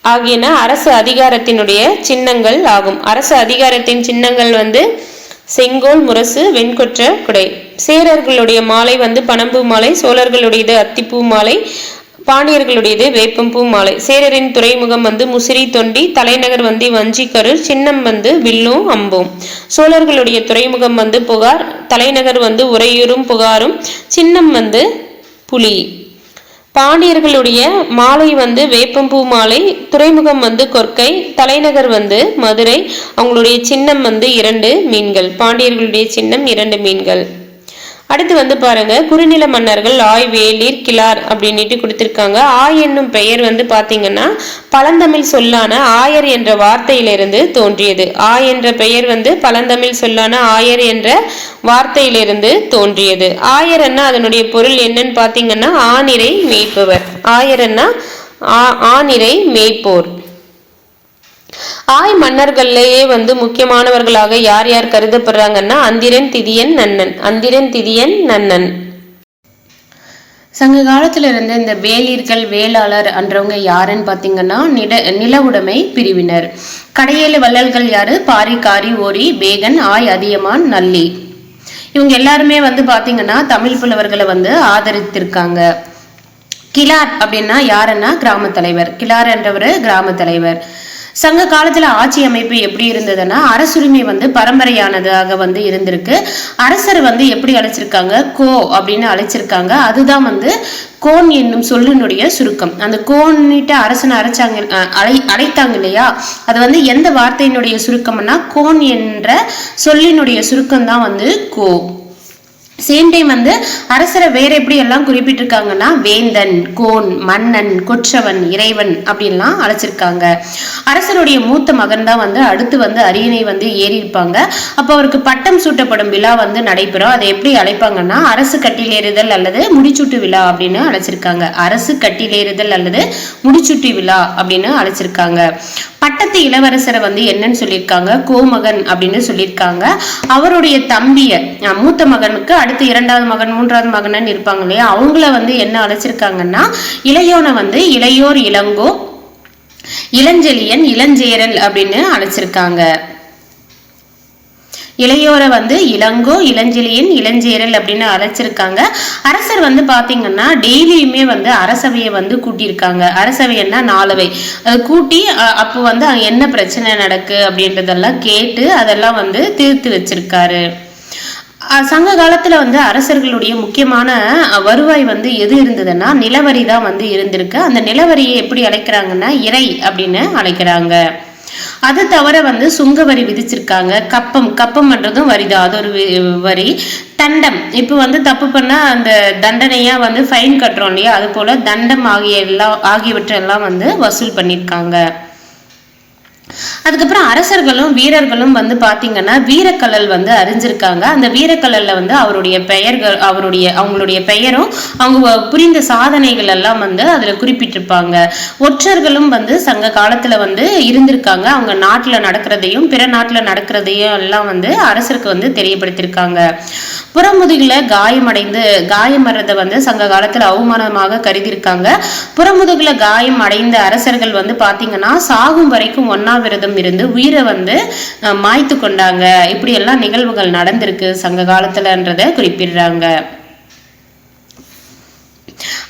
ஆகியன அரசு அதிகாரத்தினுடைய சின்னங்கள் ஆகும். அரசு அதிகாரத்தின் சின்னங்கள் வந்து செங்கோல், முரசு, வெண்கொற்ற குடை. சேரர்களுடைய மாலை வந்து பனம்பூ மாலை, சோழர்களுடையது அத்திப்பூ மாலை, பாண்டியர்களுடையது வேப்பம்பூ மாலை. சேரரின் துறைமுகம் வந்து முசிறி தொண்டி, தலைநகர் வந்து வஞ்சிக்கரூர், சின்னம் வந்து வில்லும் அம்பும். சோழர்களுடைய துறைமுகம் வந்து புகார், தலைநகர் வந்து உறையூரும் புகாரும், சின்னம் வந்து புலி. பாண்டியர்களுடைய மாலை வந்து வேப்பம்பூ மாலை, துறைமுகம் வந்து கொற்கை, தலைநகர் வந்து மதுரை. அவங்களுடைய சின்னம் வந்து 2 மீன்கள். பாண்டியர்களுடைய சின்னம் 2 மீன்கள். அடுத்து வந்து பாருங்க குறுநில மன்னர்கள் ஆய், வேளிர், கிளார் அப்படின்ட்டு கொடுத்திருக்காங்க. ஆய் என்னும் பெயர் வந்து பாத்தீங்கன்னா பழந்தமிழ் சொல்லான ஆயர் என்ற வார்த்தையிலிருந்து தோன்றியது. ஆய் என்ற பெயர் வந்து பழந்தமிழ் சொல்லான ஆயர் என்ற வார்த்தையிலிருந்து தோன்றியது. ஆயர்ன்னா அதனுடைய பொருள் என்னன்னு பாத்தீங்கன்னா ஆநிரை மேய்ப்பவர். ஆயர்ன்னா ஆநிரை மேய்ப்போர். ஆய் மன்னர்கள்லயே வந்து முக்கியமானவர்களாக யார் யார் கருதப்படுறாங்கன்னா அந்திரன், திதியன், நன்னன். அந்திரன், திதியன், நன்னன். சங்க காலத்துல இருந்து இந்த வேளிர்கள், வேளாளர் என்றவங்க யாருன்னு பாத்தீங்கன்னா நில உடைமை பிரிவினர். கடையேழு வள்ளல்கள் யாரு? பாரி, காரி, ஓரி, பேகன், ஆய், அதியமான், நல்லி. இவங்க எல்லாருமே வந்து பாத்தீங்கன்னா தமிழ் புலவர்களை வந்து ஆதரித்திருக்காங்க. கிளார் அப்படின்னா யாருன்னா கிராம தலைவர். கிளார் என்றவர் கிராம தலைவர். சங்க காலத்துல ஆட்சி அமைப்பு எப்படி இருந்ததுன்னா அரசுரிமை வந்து பரம்பரையானதாக வந்து இருந்திருக்கு. அரசர் வந்து எப்படி அழைச்சிருக்காங்க, கோ அப்படின்னு அழைச்சிருக்காங்க. அதுதான் வந்து கோன் என்னும் சொல்லினுடைய சுருக்கம். அந்த கோன்னிட்டு அரசனை அழைத்தாங்க இல்லையா, அது வந்து எந்த வார்த்தையினுடைய சுருக்கம்னா கோன் என்ற சொல்லினுடைய சுருக்கம் தான் வந்து கோ. சேம் டைம் வந்து அரசரை வேற எப்படி எல்லாம் குறிப்பிட்டிருக்காங்கன்னா வேந்தன், கோன், மன்னன், கொற்றவன், இறைவன் அப்படின்லாம் அழைச்சிருக்காங்க. அரசருடைய மூத்த மகன் தான் வந்து அடுத்து வந்து அரியணை வந்து ஏறி இருப்பாங்க. அப்போ அவருக்கு பட்டம் சூட்டப்படும் விழா வந்து நடைபெறும். அதை எப்படி அழைப்பாங்கன்னா அரசு கட்டிலேறுதல் அல்லது முடிச்சூட்டு விழா அப்படின்னு அழைச்சிருக்காங்க. அரசு கட்டிலேறுதல் அல்லது முடிச்சூட்டு விழா அப்படின்னு அழைச்சிருக்காங்க. பட்டத்து இளவரசரை வந்து என்னன்னு சொல்லியிருக்காங்க, கோமகன் அப்படின்னு சொல்லியிருக்காங்க. அவருடைய தம்பிய மூத்த மகனுக்கு அடுத்து இரண்டாவது மகன், மூன்றாவது மகன் இருப்பாங்க இல்லையா, அவங்கள வந்து என்ன அழைச்சிருக்காங்கன்னா இளையோனை வந்து இளையோர், இளங்கோ, இளஞ்செழியன், இளஞ்சேரல் அப்படின்னு அழைச்சிருக்காங்க. இளையோரை வந்து இளங்கோ, இளஞ்செழியன், இளஞ்சேரல் அப்படின்னு அழைச்சிருக்காங்க. அரசர் வந்து பாத்தீங்கன்னா டெய்லியுமே வந்து அரசவையை வந்து கூட்டியிருக்காங்க. அரசவைன்னா 4 அவை, அதை கூட்டி அப்போ வந்து என்ன பிரச்சனை நடக்கு அப்படின்றதெல்லாம் கேட்டு அதெல்லாம் வந்து தீர்த்து வச்சிருக்காரு. சங்க காலத்துல வந்து அரசர்களுடைய முக்கியமான வருவாய் வந்து எது இருந்ததுன்னா நிலவரி தான் வந்து இருந்திருக்கு. அந்த நிலவரியை எப்படி அழைக்கிறாங்கன்னா இறை அப்படின்னு அழைக்கிறாங்க. அது தவிர வந்து சுங்க வரி விதிச்சிருக்காங்க. கப்பம்ன்றதும் வரிதான், அது ஒரு வரி. தண்டம், இப்ப வந்து தப்பு பண்ணா அந்த தண்டனையா வந்து ஃபைன் கட்டுறோம் இல்லையா, அது போல தண்டம் ஆகியவற்றெல்லாம் வந்து வசூல் பண்ணிருக்காங்க. அதுக்கப்புறம் அரசர்களும் வீரர்களும் வந்து பாத்தீங்கன்னா வீரக்கல்லல் வந்து அறிஞ்சிருக்காங்க. அந்த வீரக்கல்லல்ல வந்து அவங்களுடைய பெயரும் அவங்க புரிந்த சாதனைகள் எல்லாம் வந்து அதுல குறிப்பிட்டிருப்பாங்க. ஒற்றர்களும் வந்து சங்க காலத்துல வந்து இருந்திருக்காங்க. அவங்க நாட்டுல நடக்கிறதையும் பிற நாட்டுல நடக்கிறதையும் எல்லாம் வந்து அரசருக்கு வந்து தெரியப்படுத்திருக்காங்க. புறமுதுகுல காயமடைந்த வந்து சங்க காலத்துல அவமானமாக கருதியிருக்காங்க. புறமுதுகுல காயம் அடைந்த அரசர்கள் வந்து பாத்தீங்கன்னா சாகும் வரைக்கும் விரதம் இருந்து உயிரை வந்து மாய்த்து கொண்டாங்க. இப்படி எல்லாம் நிகழ்வுகள் நடந்திருக்கு சங்க காலத்துலன்றத குறிப்பிடுறாங்க.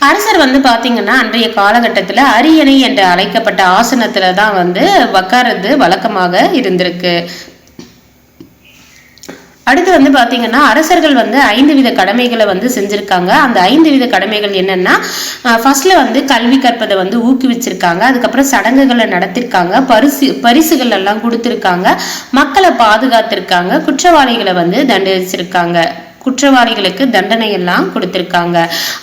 அரசர் வந்து பாத்தீங்கன்னா அன்றைய காலகட்டத்துல அரியணை என்று அழைக்கப்பட்ட ஆசனத்துலதான் வந்து உட்கார்றது வழக்கமாக இருந்திருக்கு. அடுத்து வந்து பாத்தீங்கன்னா அரசர்கள் வந்து 5 வித கடமைகளை வந்து செஞ்சிருக்காங்க. அந்த 5 வித கடமைகள் என்னன்னா, ஃபர்ஸ்ட்ல வந்து கல்வி கற்பதை வந்து ஊக்குவிச்சிருக்காங்க. அதுக்கப்புறம் சடங்குகளை நடத்திருக்காங்க. பரிசுகள் எல்லாம் கொடுத்திருக்காங்க. மக்களை பாதுகாத்திருக்காங்க. குற்றவாளிகளை வந்து தண்டிச்சிருக்காங்க. குற்றவாளிகளுக்கு தண்டனை எல்லாம் கொடுத்திருக்காங்க.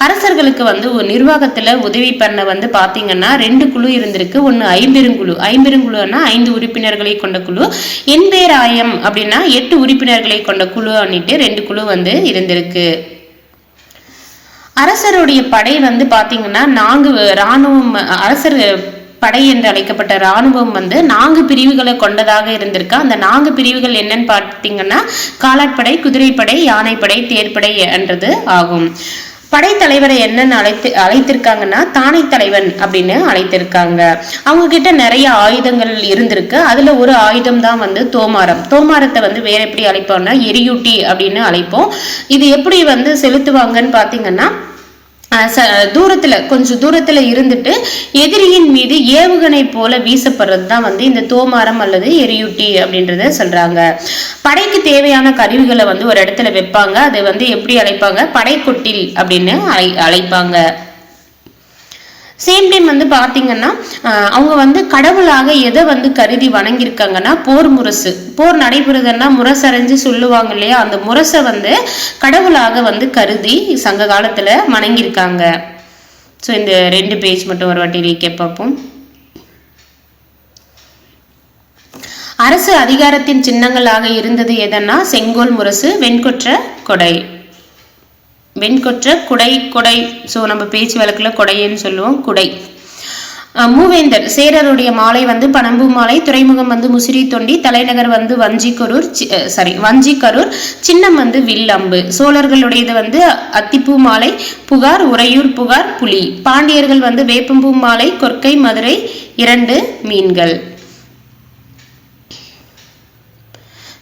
அரசர்களுக்கு வந்து ஒரு நிர்வாகத்துல உதவி பண்ண வந்து பாத்தீங்கன்னா 2 குழு இருந்திருக்கு. ஒன்னு ஐம்பெருங்குழு. ஐம்பெருங்குழுன்னா 5 உறுப்பினர்களை கொண்ட குழு. எண்பேராயம் அப்படின்னா 8 உறுப்பினர்களை கொண்ட குழு அன்னிட்டு 2 குழு வந்து இருந்திருக்கு. அரசருடைய படை வந்து பாத்தீங்கன்னா 4 இராணுவம், அரசர் படை என்று அழைக்கப்பட்ட இராணுவம் வந்து 4 பிரிவுகளை கொண்டதாக இருந்திருக்கு. அந்த 4 பிரிவுகள் என்னன்னு பார்த்தீங்கன்னா காலாட்படை, குதிரைப்படை, யானைப்படை, தேர்ப்படை என்றது ஆகும். படைத்தலைவரை என்னன்னு அழைத்திருக்காங்கன்னா தானை தலைவன் அப்படின்னு அழைத்திருக்காங்க. அவங்க கிட்ட நிறைய ஆயுதங்கள் இருந்திருக்கு. அதுல ஒரு ஆயுதம் தான் வந்து தோமாரம். தோமாரத்தை வந்து வேற எப்படி அழைப்போம்னா எரியூட்டி அப்படின்னு அழைப்போம். இது எப்படி வந்து செலுத்துவாங்கன்னு பாத்தீங்கன்னா கொஞ்சம் தூரத்துல இருந்துட்டு எதிரியின் மீது ஏவுகணை போல வீசப்படுறது தான் வந்து இந்த தோமாரம் அல்லது எரியூட்டி அப்படின்றத சொல்றாங்க. படைக்கு தேவையான கருவிகளை வந்து ஒரு இடத்துல வைப்பாங்க. அதை வந்து எப்படி அழைப்பாங்க, படைக்கொட்டில் அப்படின்னு அழைப்பாங்க. சேம் டைம் வந்து பாத்தீங்கன்னா அவங்க வந்து கடவுளாக எதை வந்து கருதி வணங்கியிருக்காங்கன்னா போர் முரசு. போர் நடைபெறுதுன்னா முரசரைஞ்சு சொல்லுவாங்க இல்லையா, அந்த முரசை வந்து கடவுளாக வந்து கருதி சங்க காலத்துல வணங்கியிருக்காங்க. ஸோ இந்த 2 பேஜ் மட்டும் ஒரு வாட்டி ரீகேப் பார்ப்போம். அரசு அதிகாரத்தின் சின்னங்களாக இருந்தது எதன்னா செங்கோல் முரசு, வெண்கொற்ற கொடை. வெண்கொற்ற கொடை. ஸோ நம்ம பேச்சு வழக்குல கொடைன்னு சொல்லுவோம், குடை. மூவேந்தர் சேரருடைய மாலை வந்து பனம்பூ மாலை, துறைமுகம் வந்து முசிறி தொண்டி, தலைநகர் வந்து வஞ்சிக்கரூர், சின்னம் வந்து வில் அம்பு. சோழர்களுடையது வந்து அத்திப்பூ மாலை, புகார், உறையூர் புகார், புலி. பாண்டியர்கள் வந்து வேப்பம்பூ மாலை, கொற்கை, மதுரை, 2 மீன்கள்.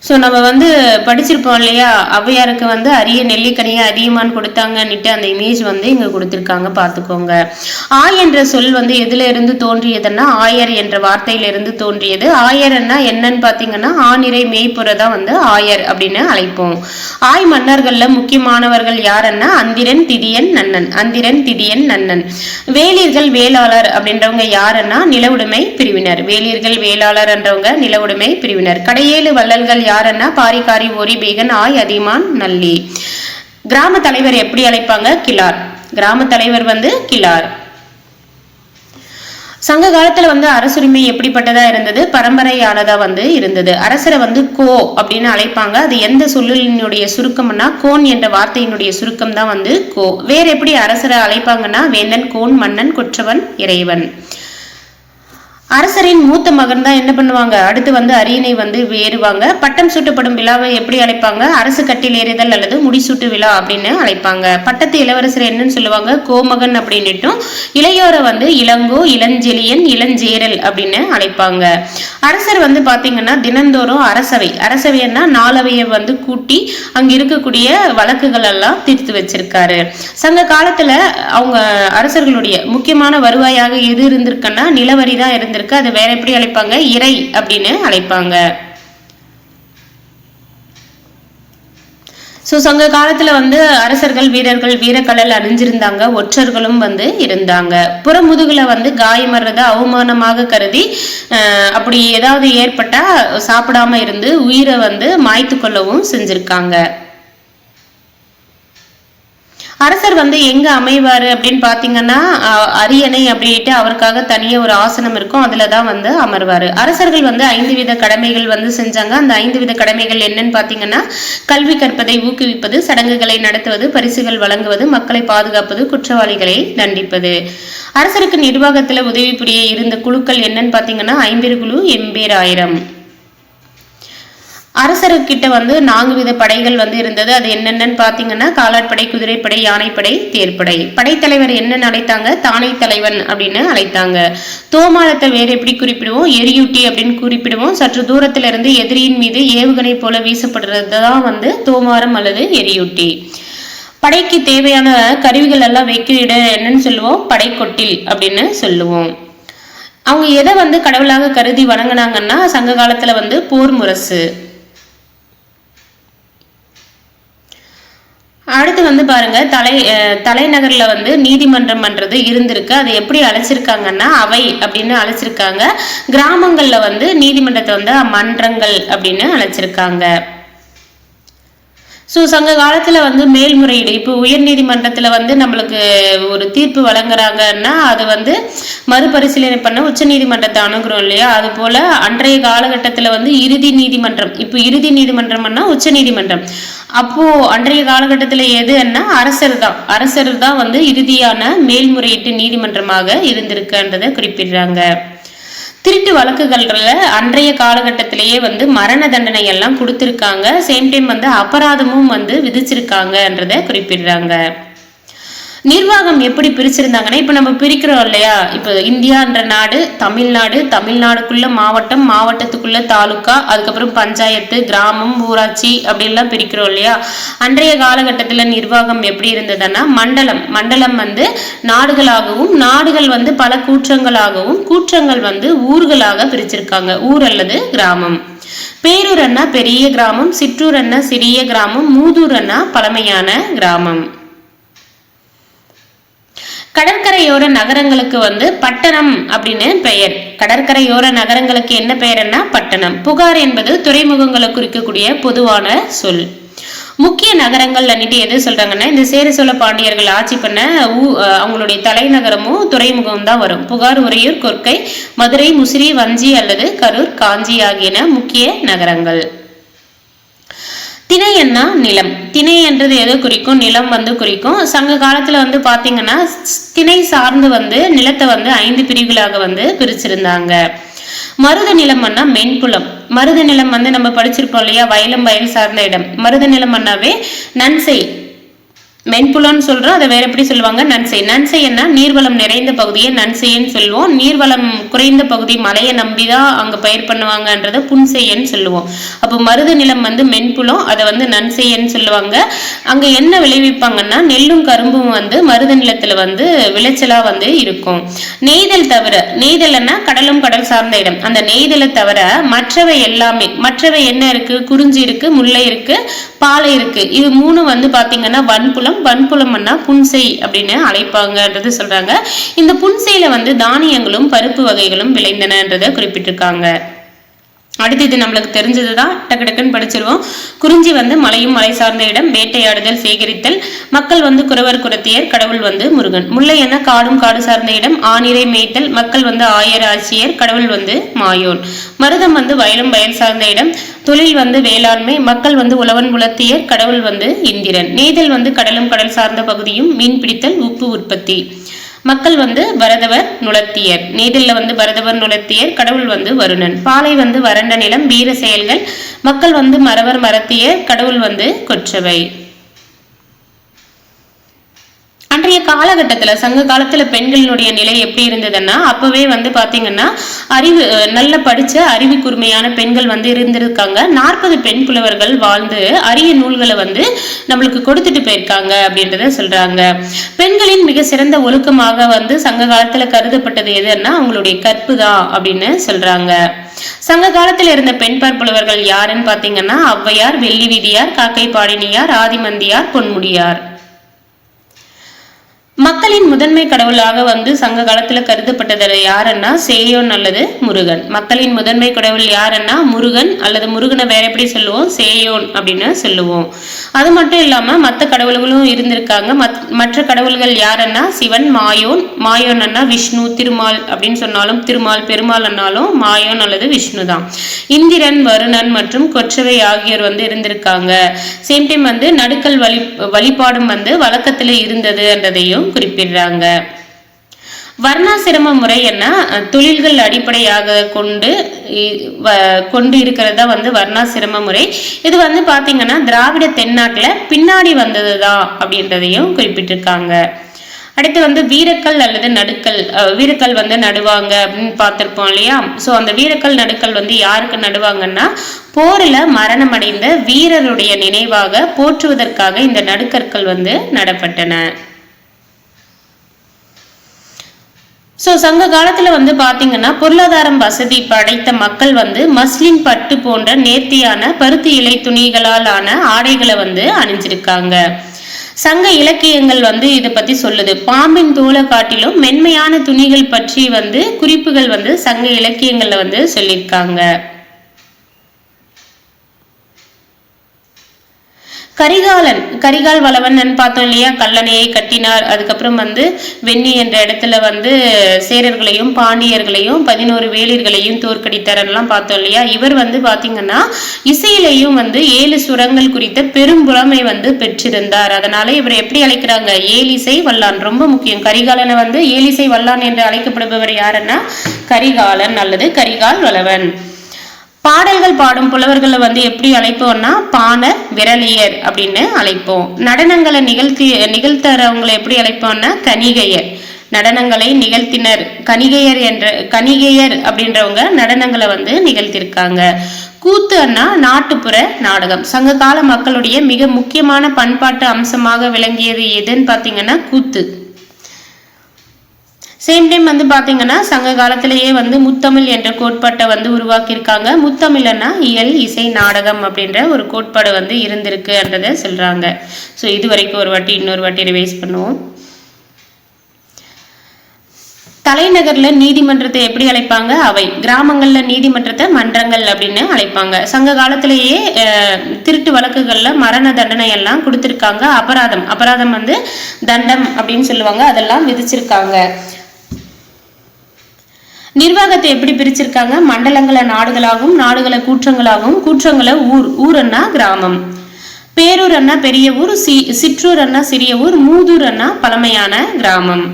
ஸோ நம்ம வந்து படிச்சிருப்போம் இல்லையா, ஔவையாருக்கு வந்து அரிய நெல்லிக்கனியை அதிகமான்னு கொடுத்தாங்கன்னுட்டு அந்த இமேஜ் வந்து இங்க கொடுத்துருக்காங்க, பார்த்துக்கோங்க. ஆய் என்ற சொல் வந்து எதுல இருந்து தோன்றியதுன்னா ஆயர் என்ற வார்த்தையிலிருந்து தோன்றியது. ஆயர்னா என்னன்னு பார்த்தீங்கன்னா ஆநிறை மேய்ப்புறதான் வந்து ஆயர் அப்படின்னு அழைப்போம். ஆய் மன்னர்கள்ல முக்கியமானவர்கள் யாருன்னா அந்திரன், திதியன், நன்னன். அந்திரன், திதியன், நன்னன். வேளிர்கள், வேளாளர் அப்படின்றவங்க யாருன்னா நிலவுடைமை பிரிவினர். வேளிர்கள், வேளாளர் என்றவங்க நிலவுடைமை பிரிவினர். கடையேழு வள்ளல்கள் யாருன்னா பாரிகாரி, ஓரி, பேகன், ஆய், அதிமான், நல்லி. கிராம தலைவர் எப்படி அழைப்பாங்க? கிளார். கிராம தலைவர் வந்து கிளார். சங்க காலத்துல வந்து அரசுரிமை எப்படிப்பட்டதா இருந்தது? பரம்பரையானதா வந்து இருந்தது. அரசரை வந்து கோ அப்படின்னு அழைப்பாங்க. அது எந்த சொல்லினுடைய சுருக்கம்னா கோன் என்ற வார்த்தையினுடைய சுருக்கம் தான் வந்து கோ. வேற எப்படி அரசரை அழைப்பாங்கன்னா வேந்தன், கோன், மன்னன், கொற்றவன், இறைவன். அரசரின் மூத்த மகன் தான் என்ன பண்ணுவாங்க, அடுத்து வந்து அரியணை வந்து ஏறுவாங்க. பட்டம் சூட்டப்படும் விழாவை எப்படி அழைப்பாங்க? அரசு கட்டில் ஏறுதல் அல்லது முடிசூட்டு விழா அப்படின்னு அழைப்பாங்க. பட்டத்து இளவரசர் என்னன்னு சொல்லுவாங்க? கோமகன் அப்படின்னுட்டும். இளையோரை வந்து இளங்கோ, இளஞ்செழியன், இளஞ்சேரல் அப்படின்னு அழைப்பாங்க. அரசர் வந்து பாத்தீங்கன்னா தினந்தோறும் அரசவைன்னா நாலவையை வந்து கூட்டி அங்க இருக்கக்கூடிய வழக்குகள் எல்லாம் தீர்த்து வச்சிருக்காரு. சங்க காலத்துல அவங்க அரசர்களுடைய முக்கியமான வருவாயாக எது இருந்திருக்குன்னா நிலவரி தான் இருந்திருக்கு. அது வேற எப்படி அழைப்பாங்க? இறை அப்படின்னு அழைப்பாங்க. சோ சங்க காலத்துல வந்து அரசர்கள், வீரர்கள் வீரக்கலல் அணிஞ்சிருந்தாங்க. ஒற்றர்களும் வந்து இருந்தாங்க. புறமுதுகுல வந்து காயமறத அவமானமாக கருதி அப்படி ஏதாவது ஏற்பட்டா சாப்பிடாம இருந்து உயிரை வந்து மாய்த்து கொள்ளவும் செஞ்சிருக்காங்க. அரசர் வந்து எங்க அமைவாரு அப்படின்னு பாத்தீங்கன்னா அரியணை அப்படின்ட்டு அவருக்காக தனியா ஒரு ஆசனம் இருக்கும், அதுலதான் வந்து அமர்வாரு. அரசர்கள் வந்து 5 வித கடமைகள் வந்து செஞ்சாங்க. அந்த 5 வித கடமைகள் என்னன்னு பாத்தீங்கன்னா கல்வி கற்பதை ஊக்குவிப்பது, சடங்குகளை நடத்துவது, பரிசுகள் வழங்குவது, மக்களை பாதுகாப்பது, குற்றவாளிகளை தண்டிப்பது. அரசருக்கு நிர்வாகத்துல உதவி புரிய இருந்த குழுக்கள் என்னன்னு பாத்தீங்கன்னா 50 குழு, எம்பேர், 1000. அரசர்கிட்ட வந்து 4 வித படைகள் வந்து இருந்தது. அது என்னென்னு பாத்தீங்கன்னா காலாட்படை, குதிரைப்படை, யானைப்படை, தேர்ப்படை. படைத்தலைவர் என்னன்னு அழைத்தாங்க? தானை தலைவன் அப்படின்னு அழைத்தாங்க. தோமானத்தை வேற எப்படி குறிப்பிடுவோம்? எரியூட்டி அப்படின்னு குறிப்பிடுவோம். சற்று தூரத்துல இருந்து எதிரியின் மீது ஏவுகணை போல வீசப்படுறதுதான் வந்து தோமாரம் அல்லது எரியூட்டி. படைக்கு தேவையான கருவிகள் எல்லாம் வைக்கிற இடம் என்னன்னு சொல்லுவோம்? படைக்கொட்டில் அப்படின்னு சொல்லுவோம். அவங்க எதை வந்து கடவுளாக கருதி வணங்கினாங்கன்னா சங்க காலத்துல வந்து போர் முரசு. அடுத்து வந்து பாருங்க தலைநகர்ல வந்து நீதிமன்றம் பண்றது இருந்திருக்கு. அதை எப்படி அழைச்சிருக்காங்கன்னா அவை அப்படின்னு அழைச்சிருக்காங்க. கிராமங்கள்ல வந்து நீதிமன்றத்தை வந்து மன்றங்கள் அப்படின்னு அழைச்சிருக்காங்க. ஸோ சங்க காலத்துல வந்து மேல்முறையீடு, இப்போ உயர் நீதிமன்றத்துல வந்து நம்மளுக்கு ஒரு தீர்ப்பு வழங்குறாங்கன்னா அது வந்து மறுபரிசீலனை பண்ண உச்ச நீதிமன்றத்தை அணுகுறோம் இல்லையா, அது போல அன்றைய காலகட்டத்துல வந்து இறுதி நீதிமன்றம், இப்போ இறுதி நீதிமன்றம்னா உச்ச நீதிமன்றம். அப்போ அன்றைய காலகட்டத்துல எதுன்னா அரசர் தான் வந்து இறுதியான மேல்முறையீட்டு நீதிமன்றமாக இருந்திருக்குன்றதை குறிப்பிடுறாங்க. திருட்டு வழக்குகள்ல அன்றைய காலகட்டத்திலேயே வந்து மரண தண்டனை எல்லாம் கொடுத்திருக்காங்க. சேம் டைம் வந்து அபராதமும் வந்து விதிச்சிருக்காங்கன்றத குறிப்பிடுறாங்க. நிர்வாகம் எப்படி பிரிச்சிருந்தாங்கன்னா இப்ப நம்ம பிரிக்கிறோம் இல்லையா, இப்ப இந்தியான்ற நாடு, தமிழ்நாடு, தமிழ்நாடுக்குள்ள மாவட்டம், மாவட்டத்துக்குள்ள தாலுக்கா, அதுக்கப்புறம் பஞ்சாயத்து, கிராமம், ஊராட்சி அப்படின்லாம் பிரிக்கிறோம் இல்லையா. அன்றைய காலகட்டத்துல நிர்வாகம் எப்படி இருந்ததுன்னா மண்டலம் வந்து நாடுகளாகவும், நாடுகள் வந்து பல கூற்றங்களாகவும், கூற்றங்கள் வந்து ஊர்களாக பிரிச்சிருக்காங்க. ஊர் அல்லது கிராமம். பேரூர் அண்ணா பெரிய கிராமம், சிற்றூர் அண்ணா சிறிய கிராமம், மூதூர் அண்ணா பழமையான கிராமம். கடற்கரையோர நகரங்களுக்கு வந்து பட்டணம் அப்படின்னு பெயர். கடற்கரையோர நகரங்களுக்கு என்ன பெயர்னா பட்டணம். புகார் என்பது துறைமுகங்களை குறிக்கக்கூடிய பொதுவான சொல். முக்கிய நகரங்கள் அன்னிட்டு எது சொல்றாங்கன்னா இந்த சேர சோழ பாண்டியர்கள் ஆட்சி பண்ண அவங்களுடைய தலைநகரமும் துறைமுகம் தான் வரும். புகார், உறையூர், கொற்கை, மதுரை, முசிறி, வஞ்சி அல்லது கரூர், காஞ்சி ஆகியன முக்கிய நகரங்கள். திணைன்னா நிலம். திணை என்றது எதோ குறிக்கும்? நிலம் வந்து குறிக்கும். சங்க காலத்துல வந்து பாத்தீங்கன்னா திணை சார்ந்து வந்து நிலத்தை வந்து 5 பிரிவுகளாக வந்து பிரிச்சிருந்தாங்க. மருத நிலம்னா மென்புலம். மருத நிலம் வந்து நம்ம படிச்சிருப்போம் இல்லையா, வயலும் வயல் சார்ந்த இடம். மருத நிலம் அண்ணாவே நன்செய் மென்புலம்னு சொல்றோம், அதை வேற எப்படி சொல்லுவாங்க, நன்சை. நன்சைன்னா நீர்வளம் நிறைந்த பகுதியை நன்செய்ன்னு சொல்லுவோம். நீர்வளம் குறைந்த பகுதி மலையை நம்பிதான் அங்க பயிர் பண்ணுவாங்கன்றத புன்செய்யன்னு சொல்லுவோம். அப்போ மருத நிலம் வந்து மென்புலம், அதை வந்து நன்செய்யன்னு சொல்லுவாங்க. அங்க என்ன விளைவிப்பாங்கன்னா நெல்லும் கரும்பும் வந்து மருத நிலத்துல வந்து விளைச்சலா வந்து இருக்கும். நெய்தல் தவிர, நெய்தல்னா கடலும் கடல் சார்ந்த இடம், அந்த நெய்தலை தவிர மற்றவை எல்லாமே, மற்றவை என்ன இருக்கு, குறிஞ்சி இருக்கு, முல்லை இருக்கு, பாலை இருக்கு, இது மூணு வந்து பாத்தீங்கன்னா வன்புலம். வன்புலம்னா புன்செய் அப்படின்னு அழைப்பாங்கன்றது சொல்றாங்க. இந்த புன்செய்ல வந்து தானியங்களும் பருப்பு வகைகளும் விளைந்தனன்றதை குறிப்பிட்டிருக்காங்க. அடுத்து இது நம்மளுக்கு தெரிஞ்சதுதான், டக்கு டக்குன்னு படிச்சிருவோம். குறிஞ்சி வந்து மலையும் மலை சார்ந்த இடம், வேட்டையாடுதல் சேகரித்தல், மக்கள் வந்து குறவர் குறத்தியர், கடவுள் வந்து முருகன். முல்லை என காடும் காடு சார்ந்த இடம், ஆனிரை மேய்த்தல், மக்கள் வந்து ஆயர் ஆட்சியர், கடவுள் வந்து மாயோன். மருதம் வந்து வயலும் வயல் சார்ந்த இடம், தொழில் வந்து வேளாண்மை, மக்கள் வந்து உழவன் உலத்தியர், கடவுள் வந்து இந்திரன். நெய்தல் வந்து கடலும் கடல் சார்ந்த பகுதியும், மீன் பிடித்தல், உப்பு உற்பத்தி, மக்கள் வந்து பரதவர் நுளத்தியர். நெய்தல்ல வந்து பரதவர் நுளத்தியர், கடவுள் வந்து வருணன். பாலை வந்து வறண்ட நிலம், வீர செயல்கள், மக்கள் வந்து மறவர் மரத்தியர், கடவுள் வந்து கொற்றவை. அன்றைய காலகட்டத்துல சங்க காலத்துல பெண்களினுடைய நிலை எப்படி இருந்ததுன்னா, அப்பவே வந்து பாத்தீங்கன்னா அறிவு நல்ல படிச்ச அறிவு கூர்மையான பெண்கள் வந்து இருந்திருக்காங்க. 40 பெண் புலவர்கள் வாழ்ந்து அரிய நூல்களை வந்து நம்மளுக்கு கொடுத்துட்டு போயிருக்காங்க அப்படின்றத சொல்றாங்க. பெண்களின் மிக சிறந்த ஒழுக்கமாக வந்து சங்க காலத்துல கருதப்பட்டது எதுன்னா அவங்களுடைய கற்பு தான் அப்படின்னு சொல்றாங்க. சங்க காலத்துல இருந்த பெண்பார் புலவர்கள் யாருன்னு பாத்தீங்கன்னா ஔவையார், வெள்ளி வீதியார், காக்கை பாடினியார், ஆதிமந்தியார், பொன்முடியார். மக்களின் முதன்மை கடவுளாக வந்து சங்க காலத்துல கருதப்பட்டது யாருன்னா சேயோன் அல்லது முருகன். மக்களின் முதன்மை கடவுள் யாருன்னா முருகன், அல்லது முருகனை வேற எப்படி சொல்லுவோம், சேயோன் அப்படின்னு சொல்லுவோம். அது மட்டும் இல்லாம மற்ற கடவுள்களும் இருந்திருக்காங்க. மற்ற கடவுள்கள் யாருன்னா சிவன், மாயோன், மாயோன்னா விஷ்ணு, திருமால் அப்படின்னு சொன்னாலும் திருமால், பெருமாள் அண்ணாலும் மாயோன் அல்லது விஷ்ணு தான். இந்திரன், வருணன் மற்றும் கொற்றவை ஆகியோர் வந்து இருந்திருக்காங்க. சேம் டைம் வந்து நடுக்கல் வழிபாடும் வந்து வழக்கத்துல இருந்தது என்றதையும் குறிப்பிடுறாங்க. வர்ணாசிரம முறை என்ன, தொழில்கள் அடிப்படையாக கொண்டு இருக்கிறதா வந்து வர்ணாசிரம முறை. இது வந்து பாத்தீங்கன்னா திராவிட தென்னாட்டுல பின்னாடி வந்ததுதான் அப்படின்றதையும் குறிப்பிட்டிருக்காங்க. அடுத்து வந்து வீரக்கல் அல்லது நடுக்கல், வீரக்கல் வந்து நடுவாங்க அப்படின்னு பார்த்திருப்போம் இல்லையா. சோ அந்த வீரக்கல் நடுக்கல் வந்து யாருக்கு நடுவாங்கன்னா போரில் மரணம் அடைந்த வீரருடைய நினைவாக போற்றுவதற்காக இந்த நடுக்கற்கள் வந்து நடப்பட்டன. ஸோ சங்க காலத்துல வந்து பாத்தீங்கன்னா பொருளாதாரம் வசதி படைத்த மக்கள் வந்து மஸ்லின், பட்டு போன்ற நேர்த்தியான பருத்தி இலை துணிகளால் ஆன ஆடைகளை வந்து அணிஞ்சிருக்காங்க. சங்க இலக்கியங்கள் வந்து இதை பத்தி சொல்லுது. பாம்பின் தோலை காட்டிலும் மென்மையான துணிகள் பற்றி வந்து குறிப்புகள் வந்து சங்க இலக்கியங்கள்ல வந்து சொல்லியிருக்காங்க. கரிகால் வளவன் பார்த்தோம் இல்லையா, கல்லணையை கட்டினார். அதுக்கப்புறம் வந்து வெண்ணி என்ற இடத்துல வந்து சேரர்களையும் பாண்டியர்களையும் 11 வேளிர்களையும் தோற்கடித்தாரெல்லாம் பார்த்தோம் இல்லையா. இவர் வந்து பாத்தீங்கன்னா இசையிலையும் வந்து 7 சுரங்கள் குறித்த பெரும் புலமை வந்து பெற்றிருந்தார். அதனால இவர் எப்படி அழைக்கிறாங்க, ஏலிசை வல்லான். ரொம்ப முக்கியம், கரிகாலனை வந்து ஏலிசை வல்லான் என்று அழைக்கப்படுபவர் யாருன்னா கரிகாலன் அல்லது கரிகால் வளவன். பாடல்கள் பாடும் புலவர்களை வந்து எப்படி அழைப்போம்னா பாணர், விரலியர் அப்படின்னு அழைப்போம். நடனங்களை நிகழ்த்தறவங்களை எப்படி அழைப்போம்னா கணிகையர். நடனங்களை நிகழ்த்தினர் கணிகையர் அப்படின்றவங்க நடனங்களை வந்து நிகழ்த்திருக்காங்க. கூத்து அண்ணா நாட்டுப்புற நாடகம். சங்க கால மக்களுடைய மிக முக்கியமான பண்பாட்டு அம்சமாக விளங்கியது எதுன்னு பாத்தீங்கன்னா கூத்து. சேம் டைம் வந்து பாத்தீங்கன்னா சங்க காலத்திலேயே வந்து முத்தமிழ் என்ற கோட்பாட்டை வந்து உருவாக்கியிருக்காங்க. முத்தமிழ்னா இயல், இசை, நாடகம் அப்படின்ற ஒரு கோட்பாடு வந்து இருந்திருக்குன்றத சொல்றாங்க. ஸோ இது வரைக்கும் இன்னொரு வாட்டி ரிவைஸ் பண்ணுவோம். தலைநகர்ல நீதிமன்றத்தை எப்படி அழைப்பாங்க, அவை. கிராமங்கள்ல நீதிமன்றத்தை மன்றங்கள் அப்படின்னு அழைப்பாங்க. சங்க காலத்திலேயே திருட்டு வழக்குகள்ல மரண தண்டனை எல்லாம் கொடுத்திருக்காங்க. அபராதம் வந்து தண்டம் அப்படின்னு சொல்லுவாங்க, அதெல்லாம் விதிச்சிருக்காங்க. நிர்வாகத்தை எப்படி பிரிச்சிருக்காங்க, மண்டலங்களை நாடுகளாகவும் நாடுகளை கூற்றங்களாகவும், கூற்றங்களை ஊரன்னா கிராமம், பேரூர் அண்ணா பெரிய ஊர், சிற்றூர் அண்ணா சிறிய ஊர், மூதூர் அண்ணா பழமையான கிராமம்.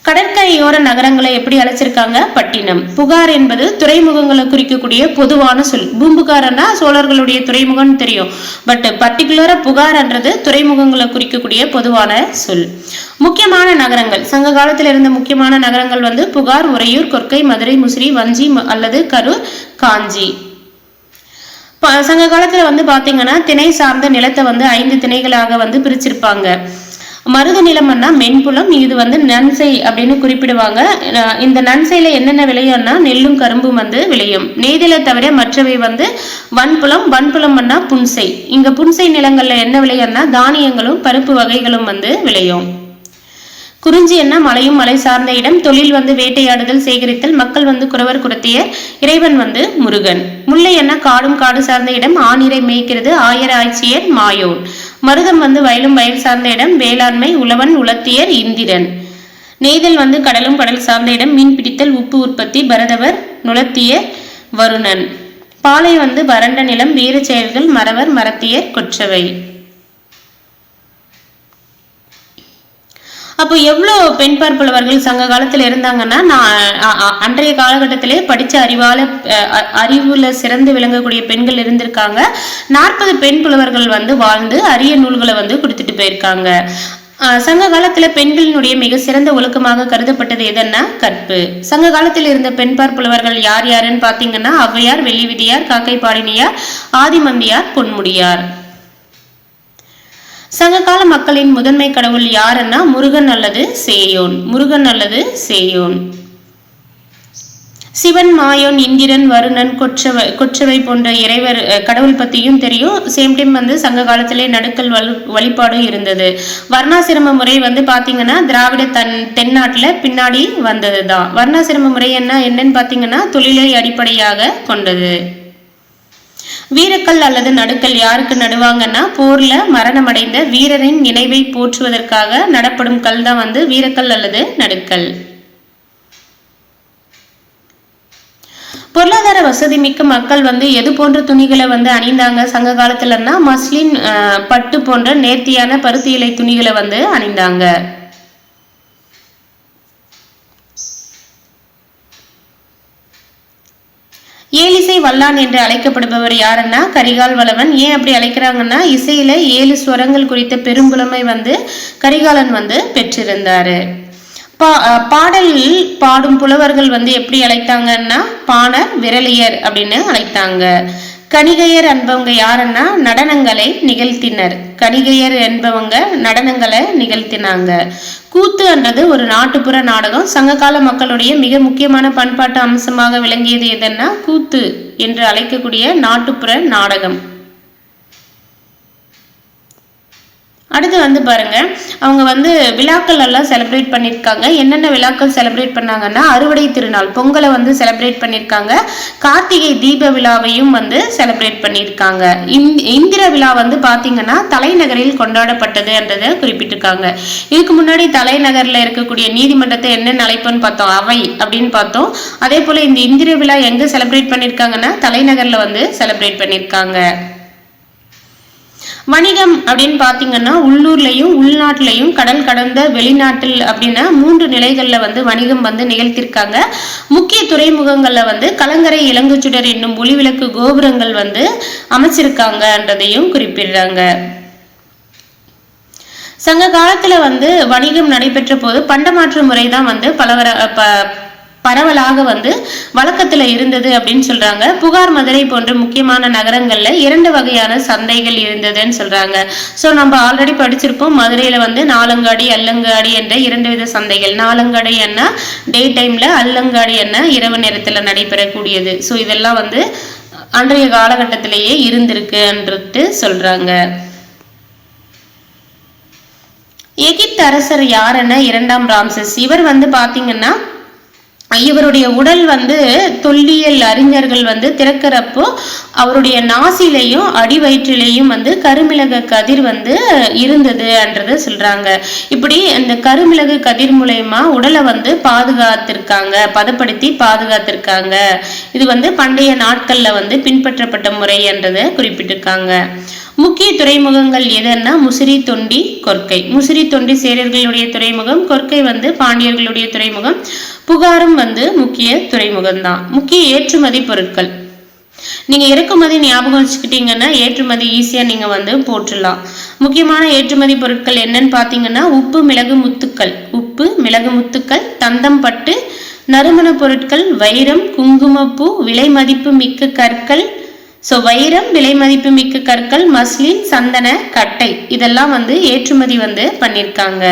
கடற்கரையோர நகரங்களை எப்படி அழைச்சிருக்காங்க? பட்டினம். புகார் என்பது துறைமுகங்களை குறிக்கக்கூடிய பொதுவான சொல். பூம்புகாரன்னா சோழர்களுடைய துறைமுகம் தெரியும், பட் பர்டிகுலரா புகார்ன்றது துறைமுகங்களை குறிக்கக்கூடிய பொதுவான சொல். முக்கியமான நகரங்கள், சங்க காலத்தில் இருந்த முக்கியமான நகரங்கள் வந்து புகார், உறையூர், கொற்கை, மதுரை, முசிறி, வஞ்சி அல்லது கரூர், காஞ்சி. சங்க காலத்துல வந்து பாத்தீங்கன்னா திணை சார்ந்த நிலத்தை வந்து 5 திணைகளாக வந்து பிரிச்சிருப்பாங்க. மருத நிலம்னா மென்புலம், இது வந்து நன்சை அப்படின்னு குறிப்பிடுவாங்க. இந்த நன்சையில என்னென்ன விளையும்னா நெல்லும் கரும்பும் வந்து விளையும். நெய்தலை தவிர மற்றவை வந்து வன்புலம். வன்புலம்னா புன்சை. இங்க புன்சை நிலங்கள்ல என்ன விளையும்னா தானியங்களும் பருப்பு வகைகளும் வந்து விளையும். குறிஞ்சி என்ன மலையும் மலை சார்ந்த இடம். தொழில் வந்து வேட்டையாடுதல், சேகரித்தல். மக்கள் வந்து குறவர் குறத்தியர். இறைவன் வந்து முருகன். முல்லை என்ன காடும் காடு சார்ந்த இடம். ஆணிரை மேய்க்கிறது. ஆயர் ஆய்ச்சியர் மாயோன். மருதம் வந்து வயலும் வயல் சார்ந்த இடம். வேளாண்மை. உழவன் உலத்தியர் இந்திரன். நெய்தல் வந்து கடலும் கடல் சார்ந்த இடம். மீன் பிடித்தல். உப்பு உற்பத்தி. பரதவர் நுலத்தியர் வருணன். பாலை வந்து வறண்ட நிலம். வீர செயல்கள். மறவர் மரத்தியர் கொற்றவை. அப்போ எவ்வளோ பெண் பார்ப்புலவர்கள் சங்க காலத்துல இருந்தாங்கன்னா, நான் அன்றைய காலகட்டத்திலே படிச்ச அறிவுல சிறந்து விளங்கக்கூடிய பெண்கள் இருந்திருக்காங்க. 40 பெண் புலவர்கள் வந்து வாழ்ந்து அரிய நூல்களை வந்து கொடுத்துட்டு போயிருக்காங்க. சங்க காலத்துல பெண்களினுடைய மிக சிறந்த ஒழுக்கமாக கருதப்பட்டது எதுன்னா கற்பு. சங்க காலத்தில் இருந்த பெண்பார் புலவர்கள் யார் யாருன்னு பாத்தீங்கன்னா ஔவையார், வெள்ளிவிதியார், காக்கை பாடினியார், ஆதிமந்தியார், பொன்முடியார். சங்ககால மக்களின் முதன்மை கடவுள் யாருன்னா முருகன் அல்லது சேயோன். முருகன் அல்லது சேயோன். சிவன், மாயோன், இந்திரன், வருணன், கொற்றவை போன்ற இறைவர் கடவுள் பத்தியும் தெரியும். சேம் டைம் வந்து சங்க காலத்திலே நடுக்கல் வழிபாடும் இருந்தது. வர்ணாசிரம முறை வந்து பாத்தீங்கன்னா திராவிட தென்னாட்டுல பின்னாடி வந்ததுதான். வர்ணாசிரம முறை என்னன்னு பாத்தீங்கன்னா தொழிலை அடிப்படையாக கொண்டது. வீரக்கல் அல்லது நடுக்கல் யாருக்கு நடுவாங்கன்னா போர்ல மரணமடைந்த வீரரின் நினைவை போற்றுவதற்காக நடப்படும் கல் தான் வந்து வீரக்கல் அல்லது நடுக்கல். பொருளாதார வசதி மிக்க மக்கள் வந்து எது போன்ற துணிகளை வந்து அணிந்தாங்க சங்க காலத்துலன்னா மஸ்லின், பட்டு போன்ற நேர்த்தியான பருத்தி இலை துணிகளை வந்து அணிந்தாங்க. ஏலிசை வல்லான் என்று அழைக்கப்படுபவர் யாருன்னா கரிகால் வளவன். ஏன் அப்படி அழைக்கிறாங்கன்னா இசையில 7 ஸ்வரங்கள் குறித்த பெரும்புலமை வந்து கரிகாலன் வந்து பெற்றிருந்தாரு. பாடல் பாடும் புலவர்கள் வந்து எப்படி அழைத்தாங்கன்னா பாண விரலியர் அப்படின்னு அழைத்தாங்க. கணிகையர் என்பவங்க யாருன்னா நடனங்களை நிகழ்த்தினர். கணிகையர் என்பவங்க நடனங்களை நிகழ்த்தினாங்க. கூத்து என்றது ஒரு நாட்டுப்புற நாடகம். சங்ககால மக்களுடைய மிக முக்கியமான பண்பாட்டு அம்சமாக விளங்கியது எதுன்னா கூத்து என்று அழைக்கக்கூடிய நாட்டுப்புற நாடகம். அடுத்து வந்து பாருங்க, அவங்க வந்து விழாக்கள் எல்லாம் செலிப்ரேட் பண்ணியிருக்காங்க. என்னென்ன விழாக்கள் செலிப்ரேட் பண்ணாங்கன்னா அறுவடை திருநாள் பொங்கலை வந்து செலிப்ரேட் பண்ணியிருக்காங்க. கார்த்திகை தீப விழாவையும் வந்து செலிப்ரேட் பண்ணியிருக்காங்க. இந்திர விழா வந்து பாத்தீங்கன்னா தலைநகரில் கொண்டாடப்பட்டது என்றதை குறிப்பிட்டிருக்காங்க. இதுக்கு முன்னாடி தலைநகர்ல இருக்கக்கூடிய நீதிமன்றத்தை என்ன அழைப்புன்னு பார்த்தோம், அவை அப்படின்னு பார்த்தோம். அதே போல இந்த இந்திர விழா எங்க செலிப்ரேட் பண்ணியிருக்காங்கன்னா தலைநகர்ல வந்து செலிப்ரேட் பண்ணியிருக்காங்க. வணிகம் அப்படின்னு பாத்தீங்கன்னா உள்ளூர்லயும் உள்நாட்டிலையும் கடல் கடந்த வெளிநாட்டில் அப்படின்னா 3 நிலைகள்ல வந்து வணிகம் வந்து நிகழ்த்திருக்காங்க. முக்கிய துறைமுகங்கள்ல வந்து கலங்கரை இலங்குச்சுடர் என்னும் ஒளிவிளக்கு கோபுரங்கள் வந்து அமைச்சிருக்காங்கன்றதையும் குறிப்பிடுறாங்க. சங்க காலத்துல வந்து வணிகம் நடைபெற்ற போது பண்டமாற்று முறைதான் வந்து பரவலாக வந்து வழக்கத்துல இருந்தது அப்படின்னு சொல்றாங்க. புகார், மதுரை போன்ற முக்கியமான நகரங்கள்ல 2 வகையான சந்தைகள் இருந்ததுன்னு சொல்றாங்க. சோ நம்ம ஆல்ரெடி படிச்சிருப்போம். மதுரையில வந்து நாலங்காடி, அல்லங்காடி என்ற 2 வித சந்தைகள். நாலங்காடி என்ன டே டைம்ல, அல்லங்காடி என்ன இரவு நேரத்துல நடைபெறக்கூடியது. சோ இதெல்லாம் வந்து அன்றைய காலகட்டத்திலேயே இருந்திருக்குன்றது சொல்றாங்க. எகிப்து அரசர் யாருன்னா 2ஆம் ராம்சஸ். இவர் வந்து பாத்தீங்கன்னா இவருடைய உடல் வந்து தொல்லியல் அறிஞர்கள் வந்து திறக்கிறப்போ அவருடைய நாசிலையும் அடி வயிற்றிலையும் வந்து கருமிளகு கதிர் வந்து இருந்ததுன்றத சொல்றாங்க. இப்படி இந்த கருமிளகு கதிர் மூலயமா உடலை வந்து பாதுகாத்திருக்காங்க, பதப்படுத்தி பாதுகாத்திருக்காங்க. இது வந்து பண்டைய நாட்கள்ல வந்து பின்பற்றப்பட்ட முறை என்றதை குறிப்பிட்டிருக்காங்க. முக்கிய துறைமுகங்கள் எதுன்னா முசிறி, தொண்டி, கொர்க்கை. முசிறி, தொண்டி சேரர்களுடைய துறைமுகம், கொர்க்கை வந்து பாண்டியர்களுடைய துறைமுகம், புகாரும் வந்து முக்கிய துறைமுகம் தான். முக்கிய ஏற்றுமதி பொருட்கள் நீங்க இறக்குமதி ஞாபகம் வச்சுக்கிட்டீங்கன்னா ஏற்றுமதி ஈஸியா நீங்க வந்து போட்டுடலாம். முக்கியமான ஏற்றுமதி பொருட்கள் என்னன்னு பாத்தீங்கன்னா உப்பு, மிளகு, முத்துக்கள். உப்பு, மிளகு, முத்துக்கள், தந்தம், பட்டு, நறுமண பொருட்கள், வைரம், குங்குமப்பூ, விலை மதிப்பு மிக்க கற்கள். வைரம், விலை மதிப்பு மிக்க கற்கள், மஸ்லின், சந்தன, கட்டை இதெல்லாம் வந்து ஏற்றுமதி வந்து பண்ணிருக்காங்க.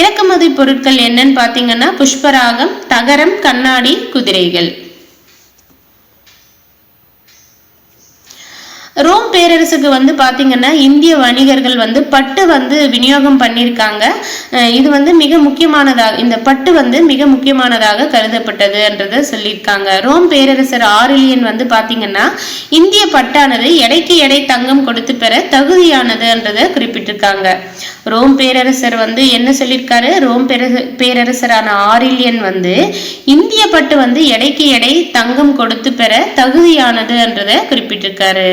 இறக்குமதி பொருட்கள் என்னன்னு பாத்தீங்கன்னா புஷ்பராகம், தகரம், கண்ணாடி, குதிரைகள். ரோம் பேரரசுக்கு வந்து பாத்தீங்கன்னா இந்திய வணிகர்கள் வந்து பட்டு வந்து விநியோகம் பண்ணியிருக்காங்க. இது வந்து மிக முக்கியமானதாக, இந்த பட்டு வந்து மிக முக்கியமானதாக கருதப்பட்டது என்றதை சொல்லியிருக்காங்க. ரோம் பேரரசர் ஆரிலியன் வந்து பாத்தீங்கன்னா இந்திய பட்டானது எடைக்கு எடை தங்கம் கொடுத்து பெற தகுதியானது என்றதை குறிப்பிட்டிருக்காங்க. ரோம் பேரரசர் வந்து என்ன சொல்லியிருக்காரு? ரோம் பேரரசரான ஆரிலியன் வந்து இந்திய பட்டு வந்து எடைக்கு எடை தங்கம் கொடுத்து பெற தகுதியானது என்றதை குறிப்பிட்டிருக்காரு.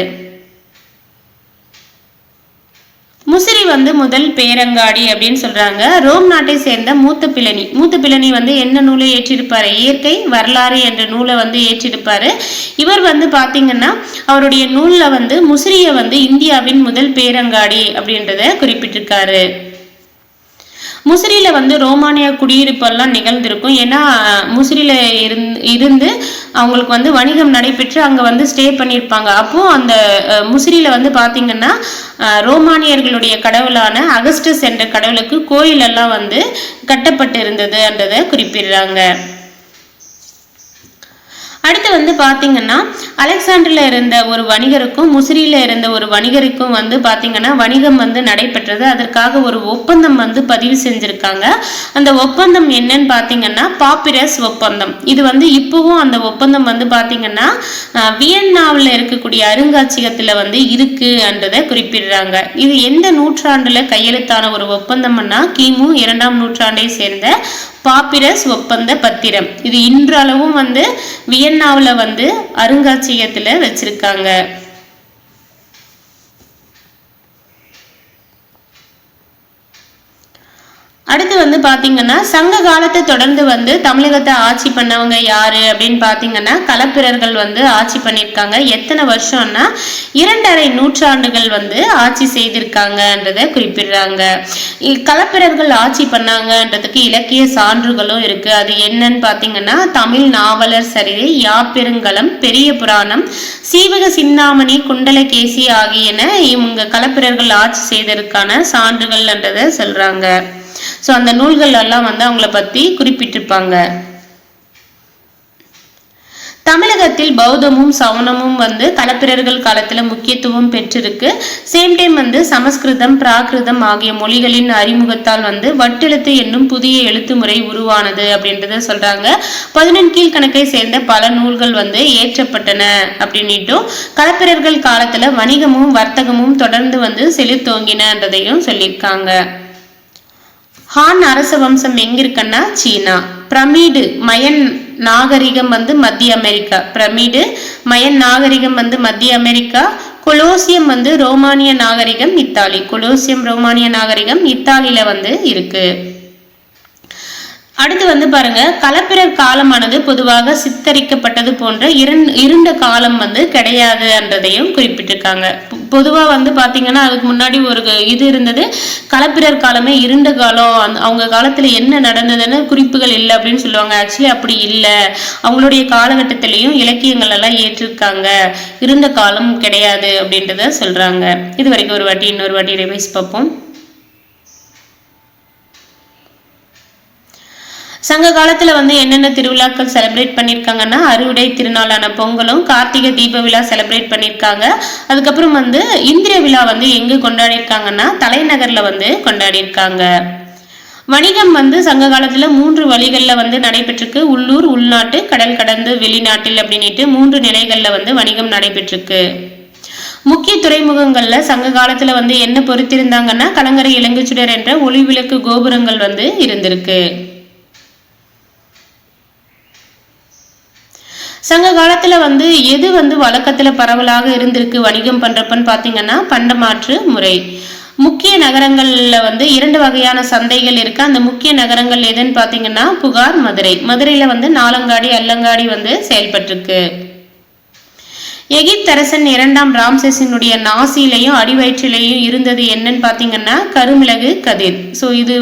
முசிறி வந்து முதல் பேரங்காடி அப்படின்னு சொல்றாங்க. ரோம் நாட்டை சேர்ந்த மூத்த பிளனி வந்து என்ன நூலை ஏற்றிருப்பாரு? இயற்கை வரலாறு என்ற நூலை வந்து ஏற்றிருப்பாரு. இவர் வந்து பாத்தீங்கன்னா அவருடைய நூல்ல வந்து முசிறிய வந்து இந்தியாவின் முதல் பேரங்காடி அப்படின்றத குறிப்பிட்டிருக்காரு. முசிறியில வந்து ரோமானிய குடியிருப்பெல்லாம் நிகழ்ந்திருக்கும். ஏன்னா முசிறியில இருந்து அவங்களுக்கு வந்து வணிகம் நடைபெற்று அங்க வந்து ஸ்டே பண்ணியிருப்பாங்க. அப்போ அந்த முசிறியில வந்து பாத்தீங்கன்னா ரோமானியர்களுடைய கடவுளான அகஸ்டஸ் என்ற கடவுளுக்கு கோயில் எல்லாம் வந்து கட்டப்பட்டு இருந்தது என்றதை குறிப்பிடுறாங்க. அடுத்து வந்து பாத்தீங்கன்னா அலெக்சாண்டர்ல இருந்த ஒரு வணிகருக்கும் முசிறியில இருந்த ஒரு வணிகருக்கும் வந்து பாத்தீங்கன்னா வணிகம் வந்து நடைபெற்றது. அதற்காக ஒரு ஒப்பந்தம் வந்து பதிவு செஞ்சிருக்காங்க. அந்த ஒப்பந்தம் என்னன்னு பாத்தீங்கன்னா பாப்பிரஸ் ஒப்பந்தம். இது வந்து இப்பவும் அந்த ஒப்பந்தம் வந்து பாத்தீங்கன்னா வியன்னாவில் இருக்கக்கூடிய அருங்காட்சியகத்துல வந்து இருக்கு என்றதை குறிப்பிடுறாங்க. இது எந்த நூற்றாண்டுல கையெழுத்தான ஒரு ஒப்பந்தம்னா கிமு 2ஆம் நூற்றாண்டை சேர்ந்த பாப்பிரஸ் ஒப்பந்த பத்திரம். இது இன்றளவும் வந்து வியன்னாவுல வந்து அருங்காட்சியகத்துல வச்சிருக்காங்க. அடுத்து வந்து பாத்தீங்கன்னா சங்க காலத்தை தொடர்ந்து வந்து தமிழகத்தை ஆட்சி பண்ணவங்க யாரு அப்படின்னு பாத்தீங்கன்னா களப்பிரர்கள் வந்து ஆட்சி பண்ணியிருக்காங்க. எத்தனை வருஷம்னா 2½ நூற்றாண்டுகள் வந்து ஆட்சி செய்திருக்காங்கன்றத குறிப்பிடுறாங்க. களப்பிரர்கள் ஆட்சி பண்ணாங்கன்றதுக்கு இலக்கிய சான்றுகளும் இருக்கு. அது என்னன்னு பாத்தீங்கன்னா தமிழ் நாவலர் சரிதை, யாப்பெருங்கலம், பெரிய புராணம், சீவக சிந்தாமணி, குண்டலகேசி ஆகியன இவங்க களப்பிரர்கள் ஆட்சி செய்ததற்கான சான்றுகள் என்றதை சொல்றாங்க. அந்த நூல்கள் எல்லாம் வந்து அவங்கள பத்தி குறிப்பிட்டிருப்பாங்க. தமிழகத்தில் பௌத்தமும் சமணமும் வந்து களப்பிரர்கள் காலத்துல முக்கியத்துவம் பெற்றிருக்கு. சேம் டைம் வந்து சமஸ்கிருதம், பிராகிருதம் ஆகிய மொழிகளின் அறிமுகத்தால் வந்து வட்டெழுத்து என்னும் புதிய எழுத்து முறை உருவானது அப்படின்றத சொல்றாங்க. 11 கீழ்கணக்கை சேர்ந்த பல நூல்கள் வந்து ஏற்றப்பட்டன அப்படின்னுட்டும் களப்பிரர்கள் காலத்துல வணிகமும் வர்த்தகமும் தொடர்ந்து வந்து செலுத்தோங்கினன்றதையும் சொல்லியிருக்காங்க. ஹான் அரச வம்சம் எங்க இருக்குன்னா சீனா. பிரமிடு மயன் நாகரிகம் வந்து மத்திய அமெரிக்கா. பிரமிடு மயன் நாகரிகம் வந்து மத்திய அமெரிக்கா. கொலோசியம் வந்து ரோமானிய நாகரிகம் இத்தாலி. கொலோசியம் ரோமானிய நாகரிகம் இத்தாலியில வந்து இருக்கு. அடுத்து வந்து பாருங்க, களப்பிரர் காலமானது பொதுவாக சித்தரிக்கப்பட்டது போன்ற இருண்ட காலம் வந்து கிடையாது என்றதையும் குறிப்பிட்டிருக்காங்க. பொதுவா வந்து பாத்தீங்கன்னா அதுக்கு முன்னாடி ஒரு இது இருந்தது, களப்பிரர் காலமே இருண்ட காலம், அவங்க காலத்துல என்ன நடந்ததுன்னு குறிப்புகள் இல்லை அப்படின்னு சொல்லுவாங்க. ஆக்சுவலி அப்படி இல்லை, அவங்களுடைய காலகட்டத்திலையும் இலக்கியங்கள் எல்லாம் ஏற்றிருக்காங்க, இருண்ட காலம் கிடையாது அப்படின்றத சொல்றாங்க. இது வரைக்கும் ஒரு வாட்டி இன்னொரு வாட்டி ரிவைஸ் பார்ப்போம். சங்க காலத்துல வந்து என்னென்ன திருவிழாக்கள் செலிப்ரேட் பண்ணியிருக்காங்கன்னா அறுவடை திருநாளான பொங்கலும், கார்த்திகை தீப விழா செலிப்ரேட் பண்ணியிருக்காங்க. அதுக்கப்புறம் வந்து இந்திர விழா வந்து எங்க கொண்டாடிருக்காங்கன்னா தலைநகர்ல வந்து கொண்டாடிருக்காங்க. வணிகம் வந்து சங்க காலத்துல 3 வழிகள்ல வந்து நடைபெற்றிருக்கு. உள்ளூர், உள்நாட்டு, கடல் கடந்து வெளிநாட்டில் அப்படின்ட்டு 3 நிலைகள்ல வந்து வணிகம் நடைபெற்றிருக்கு. முக்கிய துறைமுகங்கள்ல சங்க காலத்துல வந்து என்ன பொறுத்திருந்தாங்கன்னா கலங்கரை இலங்குச்சுடர் என்ற ஒளிவிளக்கு கோபுரங்கள் வந்து இருந்திருக்கு. சங்க காலத்துல எது வழக்கத்துல பரவலாக இருந்திருக்கு வணிகம் பண்றப்பன்னு பாத்தீங்கன்னா பண்டமாற்று முறை. முக்கிய நகரங்கள்ல 2 வகையான சந்தைகள் இருக்கு. அந்த முக்கிய நகரங்கள் எதுன்னு பாத்தீங்கன்னா புகார், மதுரை. மதுரையில நாலங்காடி, அல்லங்காடி செயல்பட்டு இருக்கு. எகிப்தரசன் 2ஆம் ராம்சேசினுடைய நாசிலையும் அடிவயிற்றிலையும் இருந்தது என்னன்னு பாத்தீங்கன்னா கருமிளகு கதிர். ஸோ இது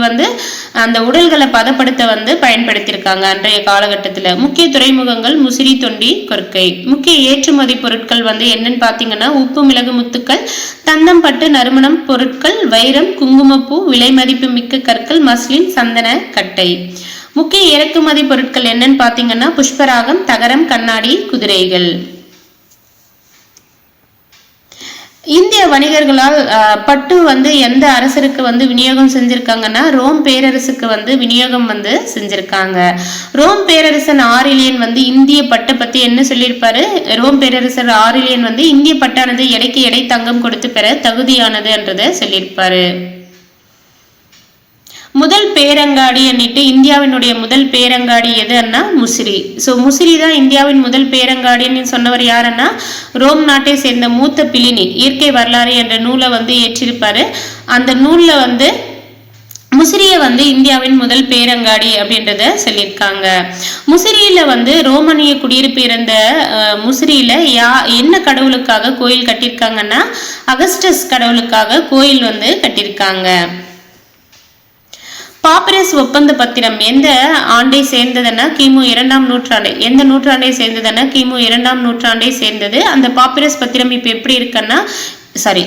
அந்த உடல்களை பதப்படுத்த பயன்படுத்தியிருக்காங்க அன்றைய காலகட்டத்தில். முக்கிய துறைமுகங்கள் முசிறி, தொண்டி, கொர்க்கை. முக்கிய ஏற்றுமதி பொருட்கள் என்னன்னு பாத்தீங்கன்னா உப்பு, மிளகு, முத்துக்கள், தந்தம்பட்டு, நறுமணம் பொருட்கள், வைரம், குங்குமப்பூ, விலை மதிப்பு மிக்க கற்கள், மஸ்லின், சந்தன கட்டை. முக்கிய இறக்குமதி பொருட்கள் என்னன்னு பாத்தீங்கன்னா புஷ்பராகம், தகரம், கண்ணாடி, குதிரைகள். இந்திய வணிகர்களால் பட்டு எந்த அரசருக்கு விநியோகம் செஞ்சிருக்காங்கன்னா ரோம் பேரரசுக்கு விநியோகம் செஞ்சிருக்காங்க. ரோம் பேரரசன் ஆரிலியன் இந்திய பட்டை பத்தி என்ன சொல்லியிருப்பாரு? ரோம் பேரரசர் ஆரிலியன் இந்திய பட்டானது எடைக்கு எடை தங்கம் கொடுத்து பெற தகுதியானது என்றதை சொல்லியிருப்பாரு. முதல் பேரங்காடி எண்ணிட்டு இந்தியாவினுடைய முதல் பேரங்காடி எதுன்னா முசிறி. ஸோ முசிறி தான் இந்தியாவின் முதல் பேரங்காடின்னு சொன்னவர் யாருன்னா ரோம் நாட்டை சேர்ந்த மூத்த பிலினி இயற்கை வரலாறு என்ற நூலை ஏற்றிருப்பாரு. அந்த நூல்ல முசிறிய இந்தியாவின் முதல் பேரங்காடி அப்படின்றத சொல்லியிருக்காங்க. முசிறியில ரோமானிய குடியிருப்பு இருந்த முசிறியில என்ன கடவுளுக்காக கோயில் கட்டியிருக்காங்கன்னா அகஸ்டஸ் கடவுளுக்காக கோயில் கட்டியிருக்காங்க. பாப்பிரஸ் ஒப்பந்த பத்திரம் எந்த ஆண்டை சேர்ந்ததுன்னா கிமு 2ஆம் நூற்றாண்டை. எந்த நூற்றாண்டை சேர்ந்ததுன்னா கிமு 2ஆம் நூற்றாண்டை சேர்ந்தது. அந்த பாப்பிரஸ் பத்திரம் இப்ப எப்படி இருக்குன்னா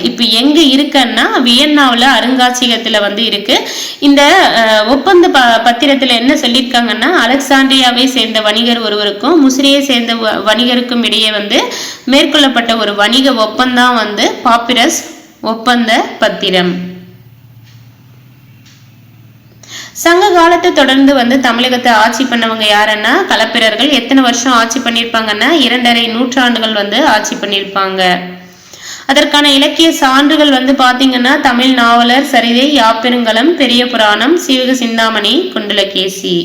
இப்ப எங்க இருக்குன்னா வியன்னாவில் அருங்காட்சியகத்துல இருக்கு. இந்த ஒப்பந்த பத்திரத்துல என்ன சொல்லியிருக்காங்கன்னா அலெக்சாண்ட்ரியாவை சேர்ந்த வணிகர் ஒருவருக்கும் முசிறியை சேர்ந்த வணிகருக்கும் இடையே மேற்கொள்ளப்பட்ட ஒரு வணிக ஒப்பந்தம் பாப்பிரஸ் ஒப்பந்த பத்திரம். சங்க காலத்தை தொடர்ந்து தமிழகத்தை ஆட்சி பண்ணவங்க யாருன்னா களப்பிரர்கள். எத்தனை வருஷம் ஆட்சி பண்ணியிருப்பாங்கன்னா 2½ நூற்றாண்டுகள் ஆட்சி பண்ணியிருப்பாங்க. அதற்கான இலக்கிய சான்றுகள் பாத்தீங்கன்னா தமிழ் நாவலர் சரிதை, யாப்பெருங்கலம், பெரிய புராணம், சீவக சிந்தாமணி, குண்டலகேசி.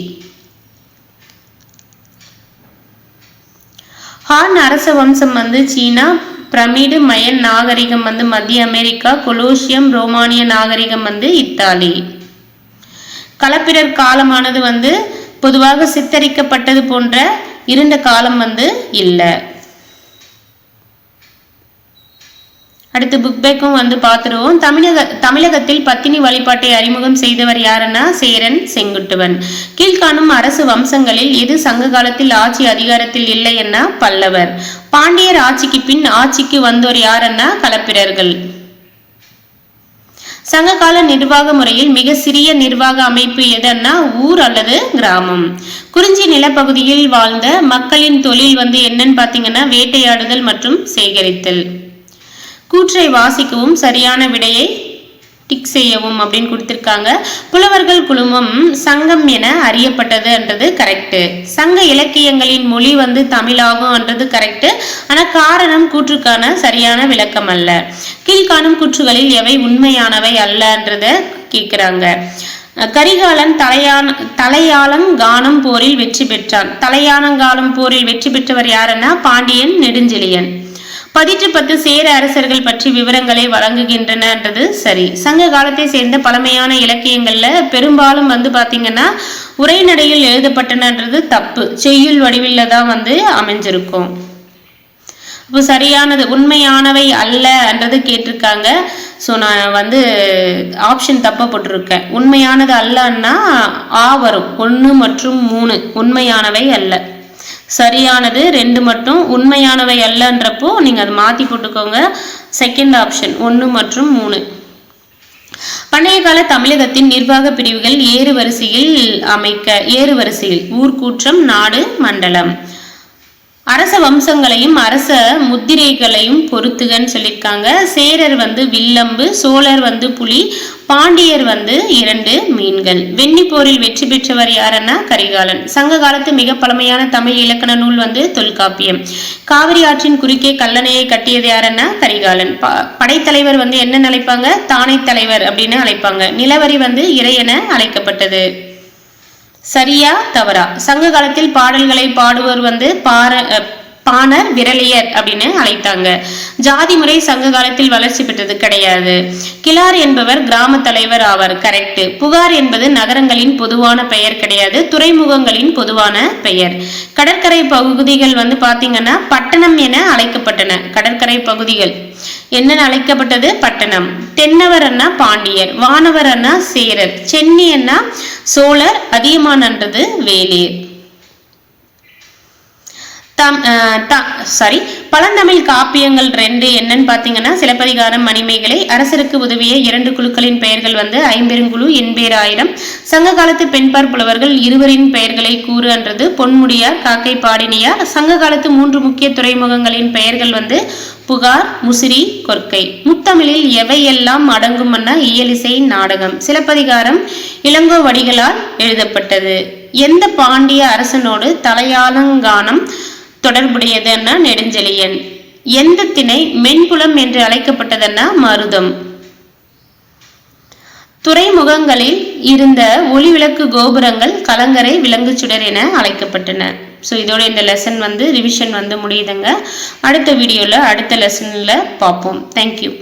ஹான் அரச வம்சம் சீனா, பிரமிடு மயன் நாகரிகம் மத்திய அமெரிக்கா, கொலோசியம் ரோமானிய நாகரிகம் இத்தாலி. களப்பிரர் காலமானது பொதுவாக சித்தரிக்கப்பட்டது போன்ற இருண்ட காலம் இல்லை. அடுத்து புக் பேக்கும் பார்த்துருவோம். தமிழகத்தில் பத்தினி வழிபாட்டை அறிமுகம் செய்தவர் யாருன்னா சேரன் செங்குட்டுவன். கீழ்காணும் அரசு வம்சங்களில் எது சங்க காலத்தில் ஆட்சி அதிகாரத்தில் இல்லை என்ன? பல்லவர். பாண்டியர் ஆட்சிக்கு பின் ஆட்சிக்கு வந்தோர் யாருன்னா களப்பிரர்கள். சங்ககால நிர்வாக முறையில் மிக சிறிய நிர்வாக அமைப்பு எதுன்னா ஊர் அல்லது கிராமம். குறிஞ்சி நிலப்பகுதியில் வாழ்ந்த மக்களின் தொழில் என்னன்னு பாத்தீங்கன்னா வேட்டையாடுதல் மற்றும் சேகரித்தல். கூற்றை வாசிக்கவும் சரியான விடையை டிக் செய்யவும் அப்படின்னு கொடுத்திருக்காங்க. புலவர்கள் குழுமம் சங்கம் என அறியப்பட்டது என்றது கரெக்ட். சங்க இலக்கியங்களின் மொழி தமிழாகும் என்றது கரெக்ட். ஆனா காரணம் கூற்றுக்கான சரியான விளக்கம் அல்ல. கீழ்காணும் கூற்றுகளில் எவை உண்மையானவை அல்லன்றத கேட்கிறாங்க. கரிகாலன் தலையாளங்கானம் போரில் வெற்றி பெற்றான். தலையாளங்கானம் போரில் வெற்றி பெற்றவர் யாருன்னா பாண்டியன் நெடுஞ்செழியன். 10 சேர அரசர்கள் பற்றி விவரங்களை வழங்குகின்றனன்றது சரி. சங்க காலத்தை சேர்ந்த பழமையான இலக்கியங்கள்ல பெரும்பாலும் பாத்தீங்கன்னா உரைநடையில் எழுதப்பட்டனன்றது தப்பு. செய்யுள் வடிவில் தான் அமைஞ்சிருக்கும். இப்போ சரியானது உண்மையானவை அல்ல என்றது கேட்டிருக்காங்க. ஸோ நான் ஆப்ஷன் தப்பா போட்டிருக்கேன். உண்மையானது அல்லன்னா ஆ வரும். 1 மற்றும் 3 உண்மையானவை அல்ல. சரியானது 2 மட்டும் உண்மையானவை அல்லன்றப்போ நீங்க அதை மாத்தி போட்டுக்கோங்க. செகண்ட் ஆப்ஷன் 1 மற்றும் 3. பண்டைய கால தமிழகத்தின் நிர்வாக பிரிவுகள் ஏறு வரிசையில் ஊர்கூற்றம், நாடு, மண்டலம். அரச வம்சங்களையும் அரச முத்திரைகளையும் பொறுத்துகன்னு சொல்லியிருக்காங்க. சேரர் வில்லம்பு, சோழர் புலி, பாண்டியர் 2 மீன்கள். வெண்ணி போரில் வெற்றி பெற்றவர் யாருன்னா கரிகாலன். சங்க காலத்து மிக பழமையான தமிழ் இலக்கண நூல் தொல்காப்பியம். காவிரி ஆற்றின் குறுக்கே கல்லணையை கட்டியது யாருன்னா கரிகாலன். படைத்தலைவர் என்ன அழைப்பாங்க? தானை தலைவர் அப்படின்னு அழைப்பாங்க. நிலவரி இறை என அழைக்கப்பட்டது. சரியா தவறா? சங்க காலத்தில் பாடல்களை பாடுவோர் பாணர் விரலியர் அப்படின்னு அழைத்தாங்க. ஜாதி முறை சங்க காலத்தில் வளர்ச்சி பெற்றது கிடையாது. கிளார் என்பவர் கிராம தலைவர் ஆவார், கரெக்ட். புகார் என்பது நகரங்களின் பொதுவான பெயர் கிடையாது, துறைமுகங்களின் பொதுவான பெயர். கடற்கரை பகுதிகள் வந்து பாத்தீங்கன்னா பட்டணம் என அழைக்கப்பட்டன. கடற்கரை பகுதிகள் என்ன அழைக்கப்பட்டது? பட்டணம். தென்னவர் அண்ணா பாண்டியர், வானவர் அண்ணா சேரர், சென்னி அண்ணா சோழர், அதியமான்ன்றது வேளிர். பழந்தமிழ் காப்பியங்கள் 2 என்னன்னு பாத்தீங்கன்னா சிலப்பதிகாரம், மணிமேகலை. அரசருக்கு உதவிய 2 குழுக்களின் பெயர்கள் வந்து ஐம்பெருங்குழு, எண்பேராயிரம். சங்க காலத்து பெண்பார் புலவர்கள் 2 பெயர்களை கூறு என்றது பொன்முடியார், காக்கை பாடினியார். சங்க காலத்து 3 முக்கிய துறைமுகங்களின் பெயர்கள் வந்து புகார், முசிறி, கொற்கை. முத்தமிழில் எவையெல்லாம் அடங்கும் இயலிசை, நாடகம். சிலப்பதிகாரம் இளங்கோவடிகளால் எழுதப்பட்டது. எந்த பாண்டிய அரசனோடு தலையாலங்கானம் தொடர்புடையதுன்னா நெடுஞ்செழியன். எந்த திணை மென்புலம் என்று அழைக்கப்பட்டதுன்னா மருதம். துறைமுகங்களில் இருந்த ஒளிவிளக்கு கோபுரங்கள் கலங்கரை விலங்குச்சுடர் என அழைக்கப்பட்டன. ஸோ இதோட இந்த லெசன் வந்து ரிவிஷன் வந்து முடியுதுங்க. அடுத்த வீடியோவில் அடுத்த லெசனில் பார்ப்போம். தேங்க்யூ.